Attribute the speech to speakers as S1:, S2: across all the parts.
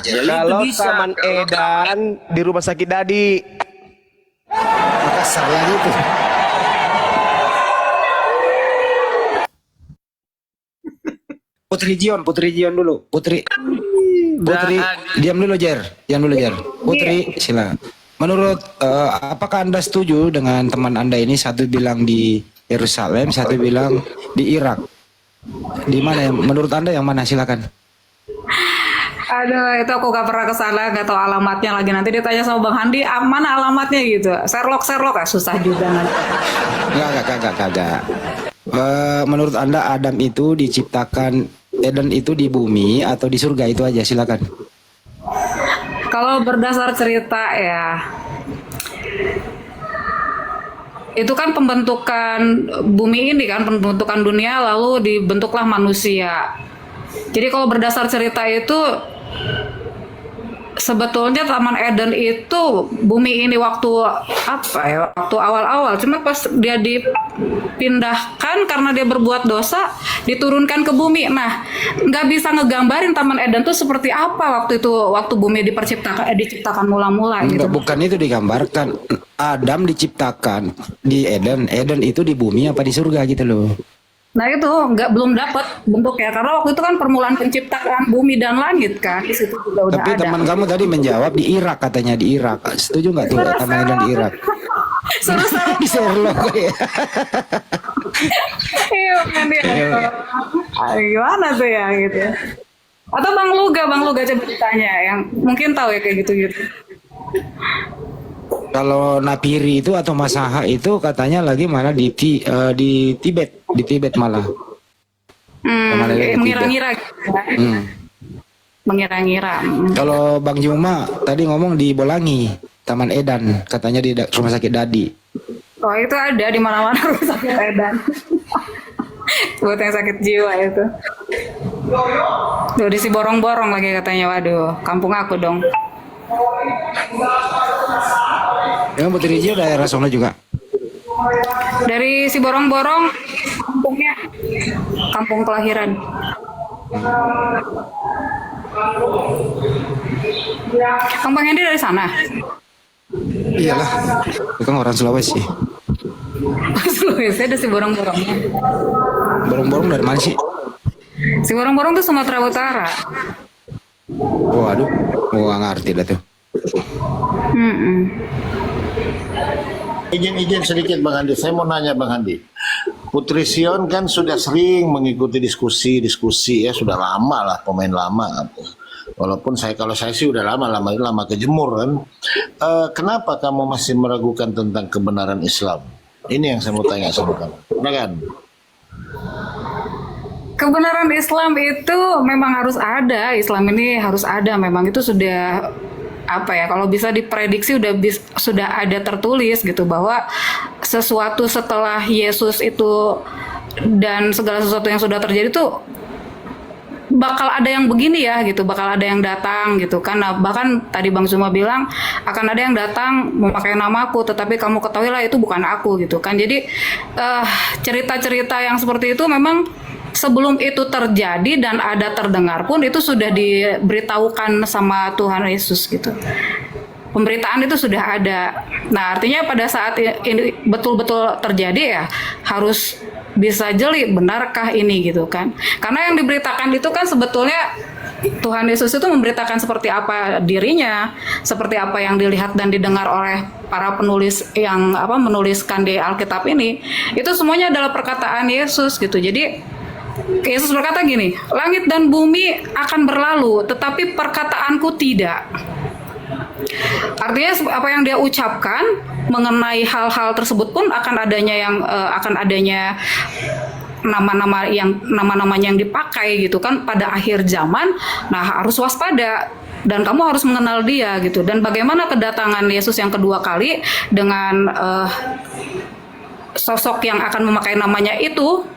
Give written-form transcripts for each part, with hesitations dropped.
S1: Ya itu
S2: Kalau
S1: bisa.
S2: Taman Edan di Rumah Sakit Dadi.
S3: Makassar lagi itu. Putri Jion dulu. Putri, diam dulu Jer. Putri, sila. Menurut apakah Anda setuju dengan teman Anda ini, satu bilang di Yerusalem, satu bilang di Irak? Di mana yang menurut Anda yang mana, silakan.
S4: Aduh, itu aku gak pernah kesana, gak tahu alamatnya lagi. Nanti ditanya sama Bang Handi, mana alamatnya gitu. Sherlock ya susah juga nanti.
S3: Kagak. Menurut Anda Adam itu diciptakan, Eden itu di bumi atau di surga, itu aja, silakan.
S4: Kalau berdasar cerita ya, itu kan pembentukan bumi ini kan, pembentukan dunia lalu dibentuklah manusia. Jadi kalau berdasar cerita itu sebetulnya Taman Eden itu bumi ini waktu apa ya, waktu awal-awal, cuma pas dia dipindahkan karena dia berbuat dosa diturunkan ke bumi. Nah, nggak bisa ngegambarin Taman Eden tuh seperti apa waktu itu, waktu bumi diciptakan mula-mula gitu.
S3: Enggak, bukan itu digambarkan. Adam diciptakan di Eden, Eden itu di bumi apa di surga gitu loh.
S4: Nah itu belum dapat bentuknya karena waktu itu kan permulaan penciptaan bumi dan langit kan, di situ juga udah
S3: Tapi
S4: ada.
S3: teman kamu tadi menjawab di Irak, katanya di Irak. Setuju nggak tuh Taman Eden di Irak?
S4: Suruh
S3: Di Sherlock ya.
S4: iya kan dia. Gimana tuh ya gitu ya. Atau Bang Luga coba ditanya yang mungkin tahu ya kayak gitu-gitu.
S3: Kalau Napiri itu atau Masaha itu katanya lagi malah di Tibet malah. Taman Eden di Tibet.
S4: Mengira-ngira gitu ya. Mengira-ngira.
S3: Kalau Bang Juma tadi ngomong di Bolangi, Taman Edan, katanya di Rumah Sakit Dadi.
S4: Oh itu ada di mana-mana rumah sakit Edan. Buat yang sakit jiwa itu. Tuh di si borong-borong lagi katanya, waduh, kampung aku dong.
S3: Emang Putri Rizio daerah sono juga?
S4: Dari si borong-borong, kampungnya, kampung kelahiran. Kang Bang Hendy dari sana?
S3: Iyalah, itu kan orang Sulawesi.
S4: Sulawesi ada si borong-borongnya.
S3: Borong-borong dari mana sih?
S4: Si borong-borong tuh Sumatera Utara.
S3: Waduh, gak ngerti dah tuh.
S1: Izin sedikit Bang Handi, saya mau nanya Bang Handi. Putri Sion kan sudah sering mengikuti diskusi ya, sudah lama lah, pemain lama. Walaupun kalau saya sih udah lama kejemur kan. Kenapa kamu masih meragukan tentang kebenaran Islam? Ini yang saya mau tanya sama kamu. Nah kan?
S4: Kebenaran Islam itu memang harus ada. Islam ini harus ada. Memang itu sudah apa ya? Kalau bisa diprediksi sudah ada tertulis gitu bahwa sesuatu setelah Yesus itu dan segala sesuatu yang sudah terjadi tuh bakal ada yang begini ya gitu, bakal ada yang datang gitu kan. Nah, bahkan tadi Bang Zuma bilang akan ada yang datang memakai namaku, tetapi kamu ketahuilah itu bukan aku gitu kan. Jadi cerita-cerita yang seperti itu memang sebelum itu terjadi dan ada terdengar pun itu sudah diberitahukan sama Tuhan Yesus gitu. Pemberitaan itu sudah ada. Nah, artinya pada saat ini betul-betul terjadi ya harus bisa jeli benarkah ini gitu kan. Karena yang diberitakan itu kan sebetulnya Tuhan Yesus itu memberitakan seperti apa dirinya, seperti apa yang dilihat dan didengar oleh para penulis yang menuliskan di Alkitab ini. Itu semuanya adalah perkataan Yesus gitu. Jadi Yesus berkata gini, langit dan bumi akan berlalu, tetapi perkataanku tidak. Artinya apa yang dia ucapkan mengenai hal-hal tersebut pun akan adanya nama-namanya yang dipakai gitu kan pada akhir zaman. Nah, harus waspada dan kamu harus mengenal dia gitu. Dan bagaimana kedatangan Yesus yang kedua kali dengan sosok yang akan memakai namanya itu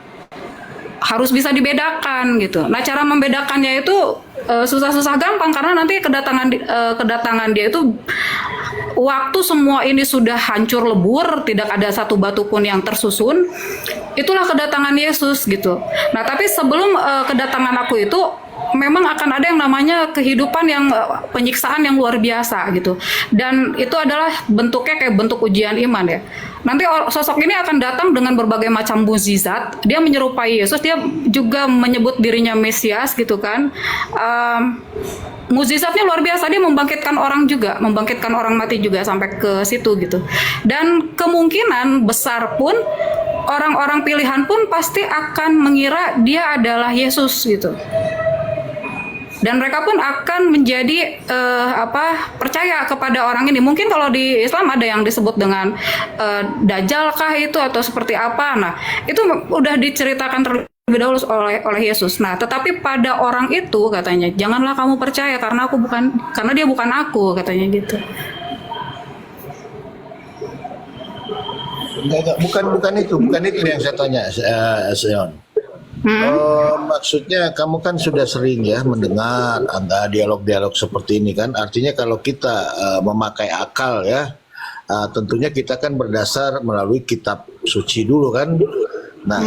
S4: harus bisa dibedakan gitu. Nah, cara membedakannya itu susah-susah gampang karena nanti kedatangan dia itu waktu semua ini sudah hancur lebur, tidak ada satu batu pun yang tersusun. Itulah kedatangan Yesus gitu. Nah, tapi sebelum kedatangan aku itu memang akan ada yang namanya kehidupan yang penyiksaan yang luar biasa gitu. Dan itu adalah bentuknya kayak bentuk ujian iman ya. Nanti sosok ini akan datang dengan berbagai macam mukjizat. Dia menyerupai Yesus, dia juga menyebut dirinya Mesias gitu kan. Mukjizatnya luar biasa, dia membangkitkan orang juga, membangkitkan orang mati juga sampai ke situ gitu. Dan kemungkinan besar pun orang-orang pilihan pun pasti akan mengira dia adalah Yesus gitu. Dan mereka pun akan menjadi percaya kepada orang ini. Mungkin kalau di Islam ada yang disebut dengan Dajjal kah itu atau seperti apa. Nah, itu udah diceritakan terlebih dahulu oleh Yesus. Nah, tetapi pada orang itu katanya, janganlah kamu percaya karena dia bukan aku katanya gitu.
S1: Enggak, bukan itu yang saya tanya, Sion. Maksudnya kamu kan sudah sering ya mendengar ada dialog-dialog seperti ini kan. Artinya kalau kita memakai akal ya, tentunya kita kan berdasar melalui kitab suci dulu kan. Nah,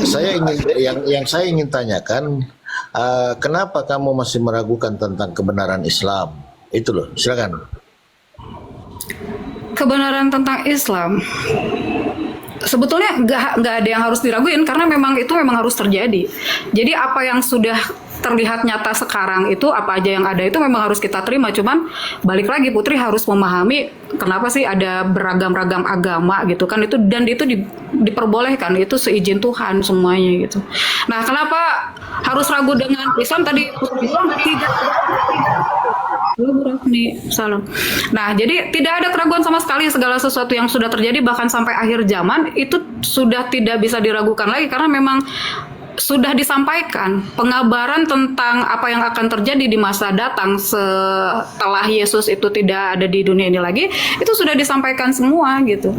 S1: yang saya ingin tanyakan, kenapa kamu masih meragukan tentang kebenaran Islam? Itu loh, silakan.
S4: Kebenaran tentang Islam sebetulnya nggak ada yang harus diraguin karena itu memang harus terjadi. Jadi apa yang sudah terlihat nyata sekarang itu, apa aja yang ada itu memang harus kita terima. Cuman balik lagi, Putri harus memahami kenapa sih ada beragam-ragam agama gitu kan, itu dan itu diperbolehkan, itu seizin Tuhan semuanya gitu. Nah, kenapa harus ragu dengan Islam tadi Putri bilang tidak. Salam. Nah, jadi tidak ada keraguan sama sekali, segala sesuatu yang sudah terjadi bahkan sampai akhir zaman itu sudah tidak bisa diragukan lagi karena memang sudah disampaikan pengabaran tentang apa yang akan terjadi di masa datang setelah Yesus itu tidak ada di dunia ini lagi, itu sudah disampaikan semua gitu.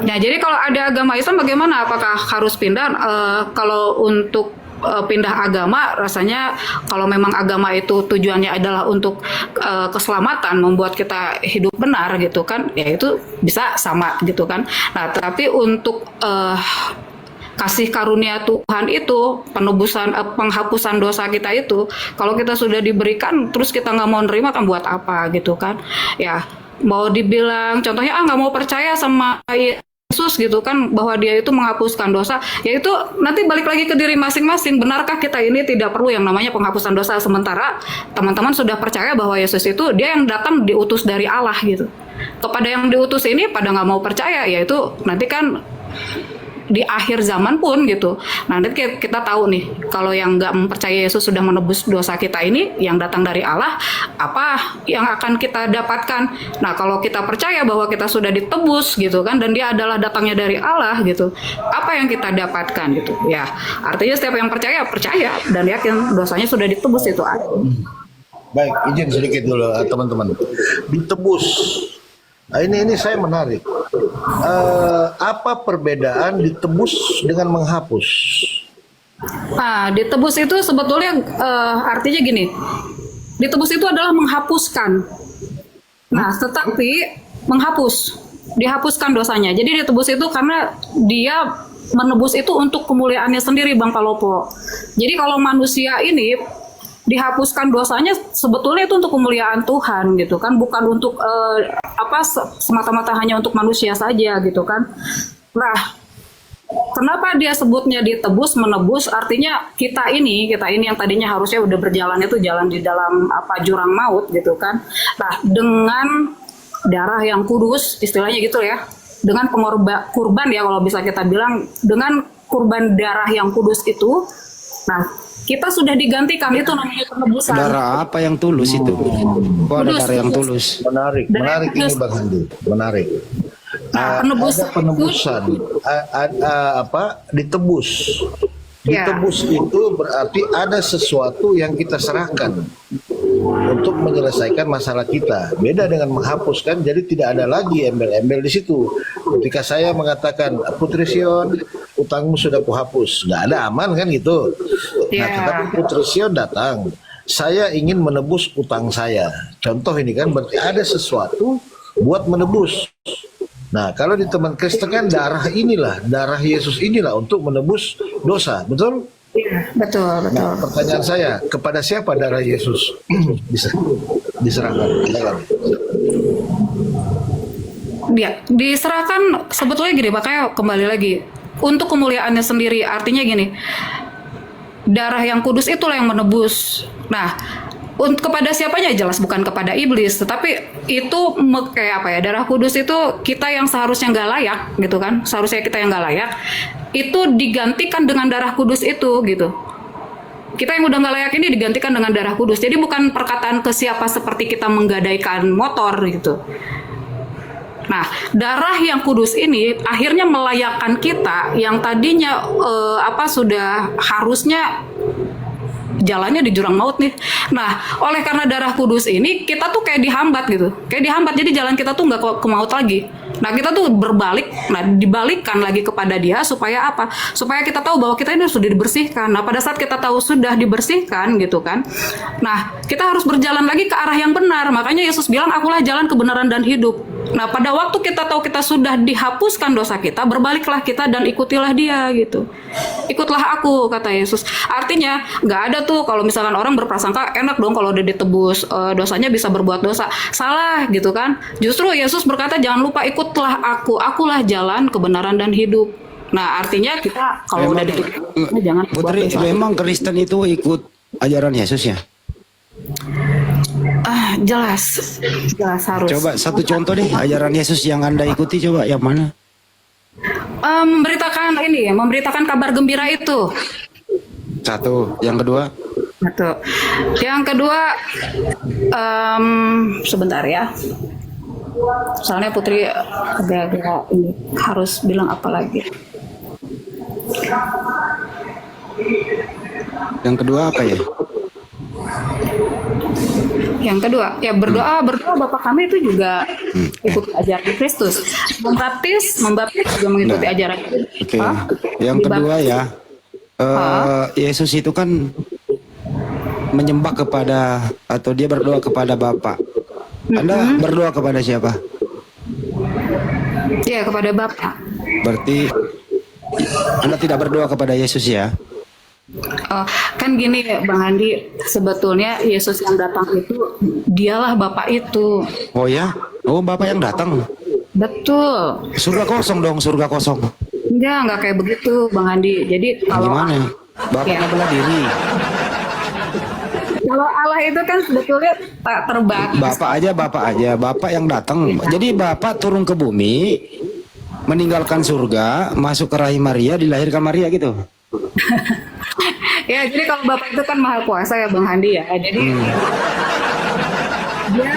S4: Nah, jadi kalau ada agama Islam bagaimana? Apakah harus pindah? Kalau untuk pindah agama, rasanya kalau memang agama itu tujuannya adalah untuk keselamatan, membuat kita hidup benar gitu kan, ya itu bisa sama gitu kan. Nah, tapi untuk kasih karunia Tuhan itu, penebusan, penghapusan dosa kita itu, kalau kita sudah diberikan terus kita nggak mau nerima kan buat apa gitu kan. Ya mau dibilang contohnya nggak mau percaya sama Yesus gitu kan, bahwa dia itu menghapuskan dosa, yaitu nanti balik lagi ke diri masing-masing. Benarkah kita ini tidak perlu yang namanya penghapusan dosa, sementara teman-teman sudah percaya bahwa Yesus itu dia yang datang diutus dari Allah gitu. Kepada yang diutus ini pada nggak mau percaya, yaitu nanti kan di akhir zaman pun gitu. Nah, nanti kita tahu nih, kalau yang nggak mempercaya Yesus sudah menebus dosa kita ini, yang datang dari Allah, apa yang akan kita dapatkan? Nah, kalau kita percaya bahwa kita sudah ditebus gitu kan, dan dia adalah datangnya dari Allah gitu, apa yang kita dapatkan gitu? Ya, artinya setiap yang percaya dan yakin dosanya sudah ditebus itu.
S1: Baik, izin sedikit dulu teman-teman. Ditebus. Nah, ini saya menarik. Apa perbedaan ditebus dengan menghapus?
S4: Nah, ditebus itu sebetulnya artinya gini. Ditebus itu adalah menghapuskan. Nah, tetapi dihapuskan dosanya. Jadi ditebus itu karena dia menebus itu untuk kemuliaannya sendiri, Bang Palopo. Jadi kalau manusia ini dihapuskan dosanya sebetulnya itu untuk kemuliaan Tuhan gitu kan, bukan untuk semata-mata hanya untuk manusia saja gitu kan. Nah, kenapa dia sebutnya ditebus, menebus? Artinya kita ini yang tadinya harusnya udah berjalan itu jalan di dalam jurang maut gitu kan. Nah, dengan darah yang kudus, istilahnya gitu ya, dengan kurban ya kalau bisa kita bilang, dengan kurban darah yang kudus itu, nah kita sudah digantikan, itu namanya penebusan.
S3: Darah apa yang tulus itu? Kok ada darah yang tulus?
S1: Menarik ini Bang Handi, menarik.
S4: Nah,
S1: ada penebusan, ditebus. Ditebus itu berarti ada sesuatu yang kita serahkan untuk menyelesaikan masalah kita. Beda dengan menghapuskan, jadi tidak ada lagi embel-embel di situ. Ketika saya mengatakan, Putri Sion, utangmu sudah kuhapus, nggak ada, aman kan gitu. Nah, tetapi Putri Sion datang, saya ingin menebus utang saya. Contoh ini kan berarti ada sesuatu buat menebus. Nah, kalau di teman Kristen kan darah Yesus inilah untuk menebus dosa, betul?
S4: Iya, betul, betul.
S1: Nah, pertanyaan saya, kepada siapa darah Yesus bisa diserahkan?
S4: Dia diserahkan sebetulnya gini, makanya kembali lagi untuk kemuliaannya sendiri. Artinya gini, darah yang kudus itulah yang menebus. Nah, untuk kepada siapanya jelas bukan kepada iblis, tetapi itu kayak apa ya? Darah kudus itu kita yang seharusnya nggak layak, gitu kan? Seharusnya kita yang nggak layak, itu digantikan dengan darah kudus itu, gitu. Kita yang udah nggak layak ini digantikan dengan darah kudus. Jadi bukan perkataan ke siapa seperti kita menggadaikan motor, gitu. Nah, darah yang kudus ini akhirnya melayakkan kita yang tadinya sudah harusnya jalannya di jurang maut nih. Nah, oleh karena darah kudus ini kita tuh kayak dihambat gitu. Kayak dihambat, jadi jalan kita tuh nggak ke maut lagi. Nah, kita tuh berbalik, nah dibalikkan lagi kepada dia supaya apa? Supaya kita tahu bahwa kita ini sudah dibersihkan. Nah, pada saat kita tahu sudah dibersihkan gitu kan. Nah, kita harus berjalan lagi ke arah yang benar. Makanya Yesus bilang, akulah jalan kebenaran dan hidup. Nah, pada waktu kita tahu kita sudah dihapuskan dosa kita, berbaliklah kita dan ikutilah dia gitu. Ikutlah aku, kata Yesus. Artinya, nggak ada tuh kalau misalkan orang berprasangka, enak dong kalau udah ditebus, dosanya bisa berbuat dosa. Salah gitu kan. Justru Yesus berkata, jangan lupa ikutlah aku, akulah jalan, kebenaran, dan hidup. Nah, artinya kita kalau udah jangan berbuat
S3: Putri,
S4: dosa.
S3: memang Kristen itu ikut ajaran Yesus ya?
S4: Jelas harus.
S3: Coba satu contoh deh, ajaran Yesus yang Anda ikuti, coba yang mana?
S4: Memberitakan kabar gembira itu.
S3: Satu, yang kedua?
S4: Satu. Yang kedua, sebentar ya. Soalnya Putri agak-agak ini harus bilang apa lagi.
S3: Yang kedua apa ya?
S4: Yang kedua, ya berdoa Bapa kami itu juga ikut ajaran Kristus. Membaptis juga mengikuti ajaran Kristus.
S3: Oke. Yang kedua ya, Yesus itu kan menyembah kepada, atau dia berdoa kepada Bapa. Anda berdoa kepada siapa?
S4: Ya, kepada Bapa.
S3: Berarti Anda tidak berdoa kepada Yesus ya?
S4: Kan gini Bang Andi, sebetulnya Yesus yang datang itu dialah Bapa itu.
S3: Oh ya? Oh, Bapak yang datang.
S4: Betul.
S3: Surga kosong dong, surga kosong.
S4: Enggak kayak begitu Bang Andi. Jadi kalau
S3: Gimana? Bapaknya bela diri.
S4: kalau Allah itu kan sebetulnya tak terbatas.
S3: Bapak aja, Bapak yang datang. Jadi Bapak turun ke bumi, meninggalkan surga, masuk ke rahim Maria, dilahirkan Maria gitu.
S4: Ya, jadi kalau Bapak itu kan maha kuasa ya Bang Handi ya. Jadi dia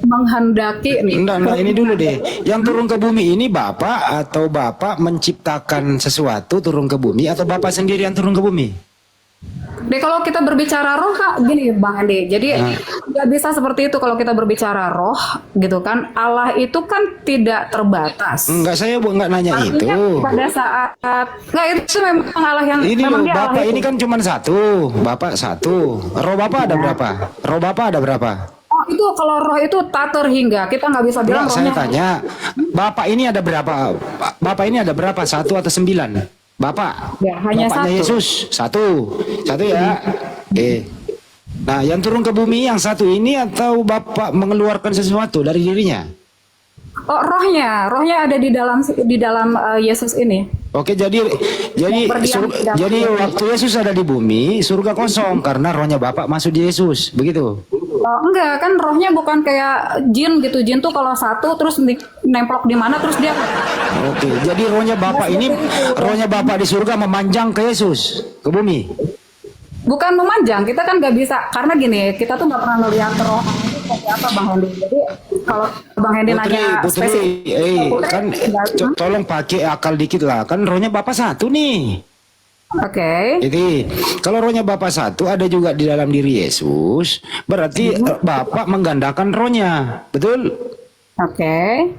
S4: menghendaki nih.
S3: Enggak, ini dulu deh. Yang turun ke bumi ini Bapak, atau Bapak menciptakan sesuatu turun ke bumi, atau Bapak sendiri yang turun ke bumi?
S4: Deh, kalau kita berbicara roh Kak, gini Bang Andi. Jadi nggak bisa seperti itu kalau kita berbicara roh gitu kan. Allah itu kan tidak terbatas.
S3: Enggak, saya nggak nanya
S4: Artinya
S3: itu.
S4: pada saat nggak, itu memang Allah yang
S3: Ini
S4: memang
S3: loh,
S4: dia Allah
S3: Bapak
S4: itu.
S3: ini kan cuma satu, Bapak satu. Roh Bapak ada berapa? Roh Bapak ada berapa?
S4: Oh, itu kalau roh itu tak terhingga. Kita nggak bisa bilang
S3: Enggak, saya
S4: rohnya.
S3: tanya, Bapak ini ada berapa? Bapak ini ada berapa? Satu atau 9? Bapak,
S4: Ya, hanya
S3: Bapaknya
S4: satu.
S3: Yesus, satu ya. Nah, yang turun ke bumi yang satu ini, atau Bapak mengeluarkan sesuatu dari dirinya?
S4: Oh, rohnya ada di dalam Yesus ini.
S3: Oke, jadi
S4: berdiam di dalam
S3: jadi
S4: diri.
S3: waktu Yesus ada di bumi, surga kosong karena rohnya Bapak masuk di Yesus, begitu?
S4: Oh, enggak, kan rohnya bukan kayak jin gitu. Jin tuh kalau satu terus nemplok di mana terus dia.
S3: Oke, jadi rohnya Bapak di surga memanjang ke Yesus, ke bumi.
S4: Bukan memanjang, kita kan nggak bisa karena gini, kita tuh nggak pernah ngelihat roh itu seperti apa Bang Hendi. Jadi kalau Bang Hendi nanya
S3: Putri,
S4: spesifik,
S3: kan tolong pakai akal dikit lah. Kan rohnya Bapak satu nih.
S4: Oke.
S3: Jadi kalau rohnya Bapak satu ada juga di dalam diri Yesus, berarti Bapak menggandakan rohnya, betul?
S4: Oke.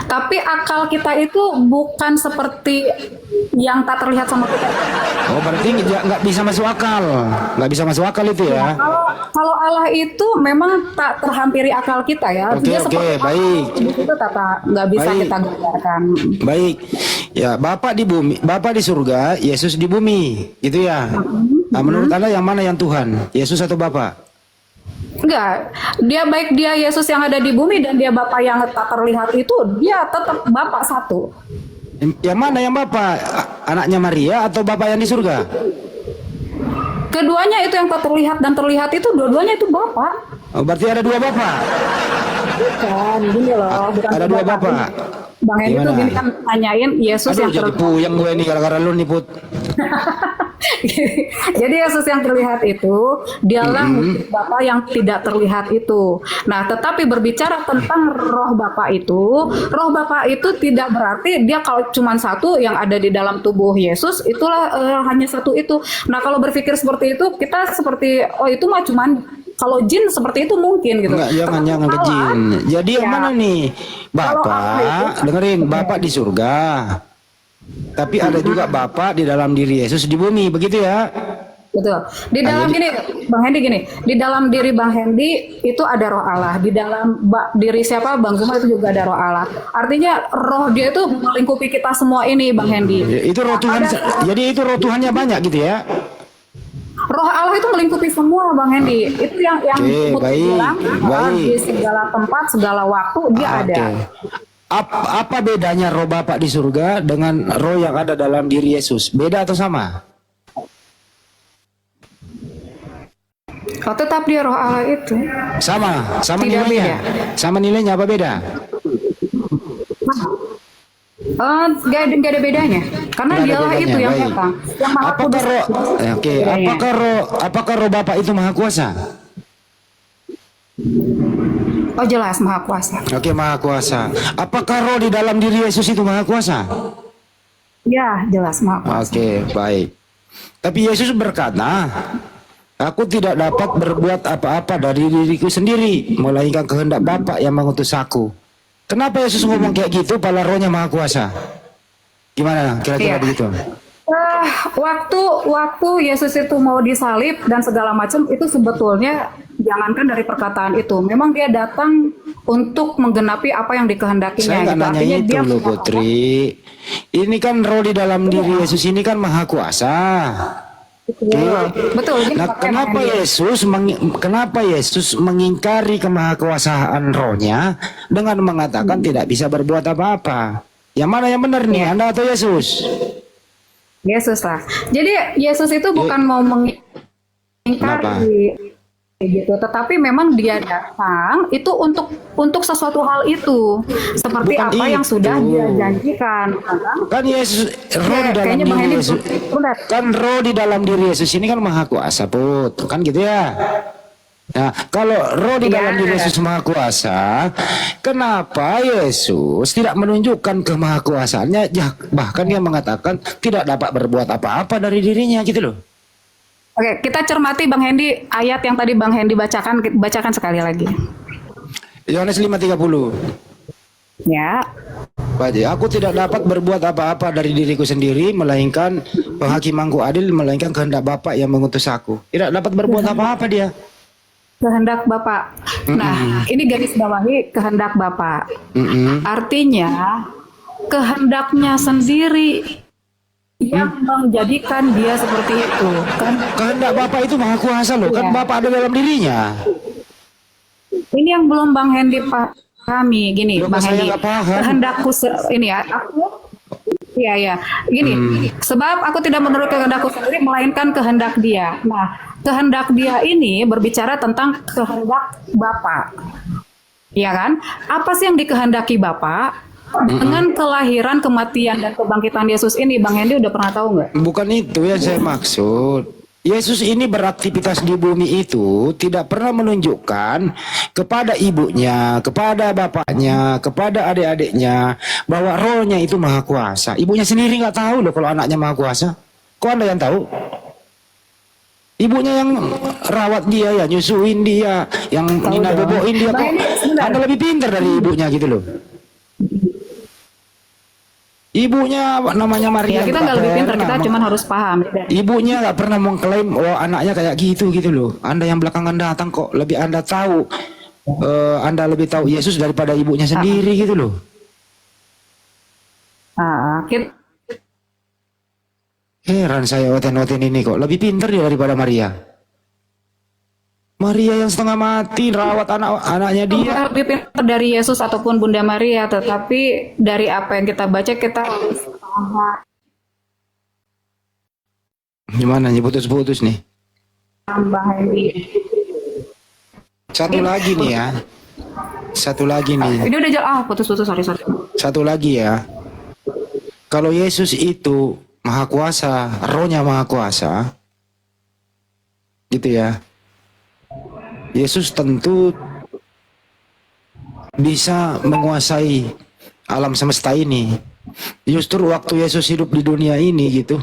S4: Tapi akal kita itu bukan seperti yang tak terlihat sama kita.
S3: Oh, berarti nggak bisa masuk akal. Nggak bisa masuk akal itu ya.
S4: Kalau Allah itu memang tak terhampiri akal kita ya.
S3: Oke,
S4: Dia
S3: oke,
S4: seperti apa,
S3: baik.
S4: itu nggak bisa
S3: Baik.
S4: kita gambarkan.
S3: Baik. Ya, Bapak di bumi, Bapak di surga, Yesus di bumi, gitu ya. Nah, menurut Anda yang mana yang Tuhan? Yesus atau Bapak?
S4: Enggak, dia baik dia Yesus yang ada di bumi dan dia Bapa yang tak terlihat itu, dia tetap Bapa satu.
S3: Yang mana yang Bapak? Anaknya Maria atau Bapak yang di surga?
S4: Keduanya itu yang tak terlihat dan terlihat itu dua-duanya itu Bapa.
S3: Oh, berarti ada dua Bapak.
S4: Bukan, gini loh, bukan
S3: Ada dua Bapak.
S4: Bang Hendy tuh
S3: Gimana?
S4: gini kan nanyain Yesus
S3: Aduh,
S4: yang
S3: jadi
S4: terlihat.
S3: puyeng gue nih gara-gara lu nih, Put.
S4: Jadi Yesus yang terlihat itu dialah Bapa yang tidak terlihat itu. Nah, tetapi berbicara tentang roh Bapa itu tidak berarti dia kalau cuma satu yang ada di dalam tubuh Yesus itulah hanya satu itu. Nah, kalau berpikir seperti itu kita seperti oh itu mah cuman kalau jin seperti itu mungkin gitu.
S3: Enggak, jangan
S4: Tetapi
S3: jangan ke
S4: Allah,
S3: jin. Jadi yang
S4: ya,
S3: mana nih?
S4: Kalau Allah
S3: Bapak,
S4: itu-
S3: dengerin, Bapak di surga. Tapi ada juga Bapak di dalam diri Yesus di bumi, begitu ya?
S4: betul. Di dalam gini, Bang Hendy gini, di dalam diri Bang Hendy itu ada roh Allah. Di dalam diri siapa Bang Zuma itu juga ada roh Allah. Artinya roh dia itu melingkupi kita semua ini, Bang Hendy.
S3: Ya, itu roh Tuhan. Jadi itu roh Tuhannya banyak gitu ya?
S4: Roh Allah itu melingkupi semua, Bang Hendy. Itu yang
S3: Oke,
S4: Putri
S3: baik,
S4: bilang,
S3: baik.
S4: di segala tempat, segala waktu dia ada.
S3: Oke. Apa bedanya roh Bapak di surga dengan roh yang ada dalam diri Yesus? Beda atau sama?
S4: Oh, tetap dia roh Allah itu.
S3: Sama
S4: Tidak
S3: nilainya. Sama nilainya apa beda?
S4: Gak ada bedanya. Karena
S3: Nggak ada
S4: dialah
S3: bedanya,
S4: itu yang
S3: baik.
S4: datang. Yang maha
S3: Apakah
S4: kudus.
S3: roh? Oke,
S4: Bedanya.
S3: apakah roh Bapak itu maha kuasa?
S4: Oh jelas maha kuasa.
S3: Oke, maha kuasa. Apakah roh di dalam diri Yesus itu maha kuasa?
S4: Ya jelas maha kuasa.
S3: Oke, baik. Tapi Yesus berkata, aku tidak dapat berbuat apa-apa dari diriku sendiri, melainkan kehendak Bapa yang mengutus aku. Kenapa Yesus ngomong kayak gitu, padahal rohnya maha kuasa? Gimana kira-kira
S4: Iya.
S3: begitu?
S4: Waktu Yesus itu mau disalib dan segala macam itu sebetulnya jangankan dari perkataan itu, memang dia datang untuk menggenapi apa yang dikehendakinya.
S3: Saya nggak
S4: gitu.
S3: nanya
S4: Artinya
S3: itu
S4: dia
S3: loh, Putri. Ini kan roh di dalam diri Yesus ini kan maha kuasa.
S4: Betul. Jadi
S3: Nah,
S4: makanya
S3: kenapa Yesus mengingkari kemahakuasaan rohnya dengan mengatakan tidak bisa berbuat apa-apa? Yang mana yang benar nih, Anda atau Yesus?
S4: Yesus lah. Jadi Yesus itu bukan mau mengingkari gitu, tetapi memang dia datang itu untuk sesuatu hal itu, seperti
S3: Bukan
S4: apa yang
S3: itu.
S4: sudah dia janjikan.
S3: Kan Yesus, roh di dalam
S4: Kayaknya Bang
S3: diri
S4: Hendy
S3: Yesus,
S4: benar.
S3: kan roh di dalam diri Yesus ini kan maha kuasa, Put. Kan gitu ya. Nah, kalau roh di dalam diri Yesus maha kuasa, kenapa Yesus tidak menunjukkan kemahakuasaannya? Bahkan dia mengatakan tidak dapat berbuat apa-apa dari dirinya gitu loh.
S4: Oke, kita cermati Bang Hendy ayat yang tadi Bang Hendy bacakan sekali lagi.
S3: Yohanes 5:30.
S4: Ya.
S3: Baca, aku tidak dapat berbuat apa-apa dari diriku sendiri, melainkan penghakimanku adil, melainkan kehendak Bapa yang mengutus aku. Tidak dapat berbuat apa-apa dia.
S4: Kehendak Bapak. Nah, ini garis bawahi kehendak Bapak. Artinya kehendaknya sendiri yang menjadikan dia seperti itu kan.
S3: Kehendak Bapa itu maha kuasa loh, kan
S4: Iya.
S3: Bapa ada dalam dirinya.
S4: Ini yang belum Bang Hendy pahami. Gini,
S3: Loh,
S4: Bang
S3: saya
S4: Hendy.
S3: nggak paham.
S4: Kehendakku ini ya, aku Iya. Gini, sebab aku tidak menurut kehendakku sendiri, melainkan kehendak dia. Nah, kehendak dia ini berbicara tentang kehendak Bapa. Iya kan? Apa sih yang dikehendaki Bapa? Dengan kelahiran, kematian, dan kebangkitan Yesus ini, Bang Hendy udah pernah tahu nggak?
S3: Bukan itu yang saya maksud. Yesus ini beraktivitas di bumi itu tidak pernah menunjukkan kepada ibunya, kepada bapaknya, kepada adik-adiknya bahwa rohnya itu maha kuasa. Ibunya sendiri nggak tahu loh kalau anaknya maha kuasa. Kok Anda yang tahu? Ibunya yang rawat dia, ya nyusuin dia, yang nina boboin dia.
S4: Bang
S3: Kok
S4: Hendy, sebentar.
S3: Anda lebih pintar dari ibunya gitu loh. Ibunya namanya Maria.
S4: Ya kita nggak lebih pintar, kita cuma harus paham.
S3: Ibunya nggak pernah mengklaim anaknya kayak gitu loh. Anda yang belakangan datang kok lebih Anda tahu, Anda lebih tahu Yesus daripada ibunya sendiri gitu loh.
S4: Kita,
S3: Heran saya oten-oten ini kok lebih pintar dia daripada Maria. Maria yang setengah mati rawat anak-anaknya dia.
S4: lebih pintar dari Yesus ataupun Bunda Maria, tetapi dari apa yang kita baca kita harus paham.
S3: Gimana nih putus-putus nih?
S4: Bang Hendy.
S3: Satu lagi nih ya. Satu lagi nih.
S4: Ini udah jalan. Putus-putus, sorry.
S3: Satu lagi ya. Kalau Yesus itu maha kuasa, rohnya maha kuasa, gitu ya. Yesus tentu bisa menguasai alam semesta ini. Justru waktu Yesus hidup di dunia ini gitu,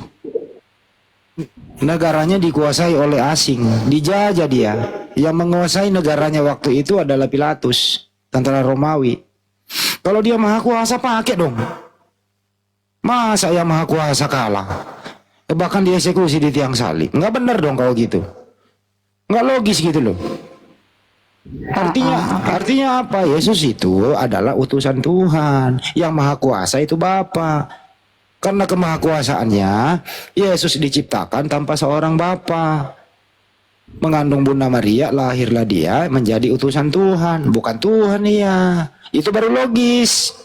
S3: negaranya dikuasai oleh asing, dijajah dia. Yang menguasai negaranya waktu itu adalah Pilatus, tentara Romawi. Kalau dia maha kuasa pakai dong. Masa yang maha kuasa kalah? Bahkan dieksekusi di tiang salib. Nggak benar dong kalau gitu. Nggak logis gitu loh. Artinya apa? Yesus itu adalah utusan Tuhan. Yang maha kuasa itu Bapa. Karena kemahakuasaannya, Yesus diciptakan tanpa seorang Bapa. Mengandung Bunda Maria, lahirlah dia menjadi utusan Tuhan. Bukan Tuhan ya. Itu baru logis.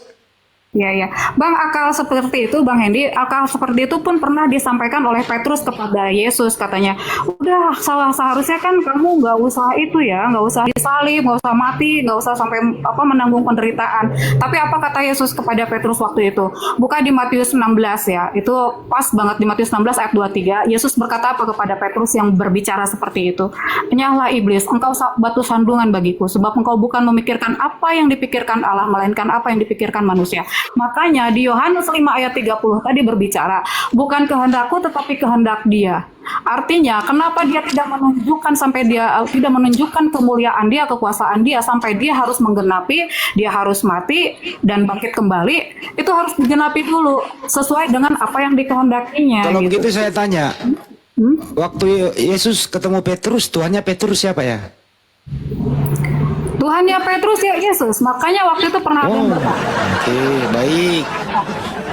S4: Ya. Bang, akal seperti itu, Bang Hendy, akal seperti itu pun pernah disampaikan oleh Petrus kepada Yesus, katanya, udah seharusnya kan kamu nggak usah itu ya, nggak usah disalib, nggak usah mati, nggak usah sampai menanggung penderitaan. Tapi apa kata Yesus kepada Petrus waktu itu? Buka di Matius 16 ya, itu pas banget di Matius 16 ayat 23, Yesus berkata apa kepada Petrus yang berbicara seperti itu? Enyahlah iblis, engkau batu sandungan bagiku, sebab engkau bukan memikirkan apa yang dipikirkan Allah, melainkan apa yang dipikirkan manusia. Makanya di Yohanes 5 ayat 30 tadi berbicara, bukan kehendakku tetapi kehendak dia. Artinya, kenapa dia tidak menunjukkan kemuliaan dia, kekuasaan dia, sampai dia harus menggenapi, dia harus mati dan bangkit kembali, itu harus digenapi dulu, sesuai dengan apa yang dikehendakinya.
S3: Kalau
S4: gitu.
S3: begitu saya tanya, waktu Yesus ketemu Petrus, Tuhannya Petrus siapa ya?
S4: Tuhannya Petrus ya Yesus, makanya waktu itu pernah ada yang berkata.
S3: Oke, baik.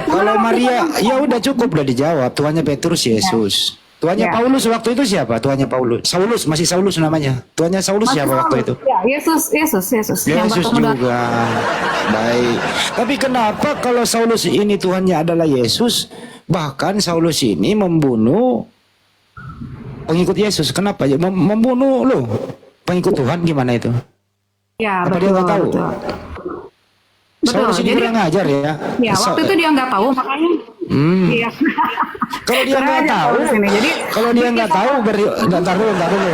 S3: Kalau Maria, ya udah cukup, udah dijawab. Tuhannya Petrus Yesus. Tuhannya Paulus waktu itu siapa? Tuhannya Paulus. Saulus, masih Saulus namanya. Tuhannya Saulus siapa waktu itu?
S4: Ya, Yesus.
S3: Yesus juga. Baik. Tapi kenapa kalau Saulus ini Tuhannya adalah Yesus, bahkan Saulus ini membunuh pengikut Yesus? Kenapa? Membunuh loh pengikut Tuhan, gimana itu?
S4: Ya,
S3: apa dia nggak tahu? Saulus ini kurang ngajar ya.
S4: Ya, waktu itu dia nggak tahu, makanya. Iya.
S3: Kalau dia nggak tahu, kalau dia nggak tahu, ntar dulu.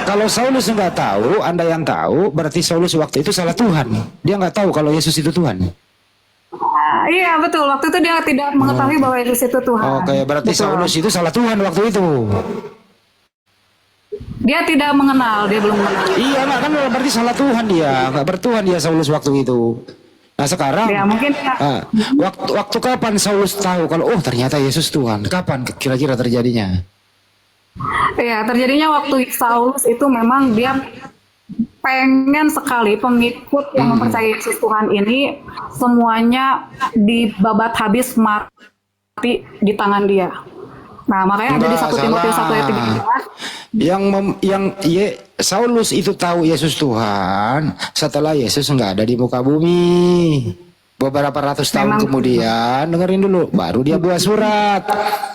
S3: Kalau Saulus nggak tahu, Anda yang tahu, berarti Saulus waktu itu salah Tuhan. Dia nggak tahu kalau Yesus itu Tuhan.
S4: Iya betul, waktu itu dia tidak mengetahui bahwa Yesus itu Tuhan.
S3: Oke, berarti Saulus itu salah Tuhan waktu itu.
S4: Dia tidak mengenal, dia belum mengenal.
S3: Iya, kan berarti salah Tuhan dia, nggak bertuhan dia Saulus waktu itu. Nah sekarang,
S4: ya, mungkin
S3: waktu kapan Saulus tahu kalau ternyata Yesus Tuhan? Kapan kira-kira terjadinya?
S4: Ya, terjadinya waktu Saulus itu memang dia pengen sekali pengikut yang mempercayai Yesus Tuhan ini semuanya dibabat habis mati di tangan dia. Nah, makanya ada di 1 Timotius 1 ayat 13.
S3: Saulus itu tahu Yesus Tuhan setelah Yesus nggak ada di muka bumi. Beberapa ratus tahun kemudian, dengerin dulu, baru dia buat surat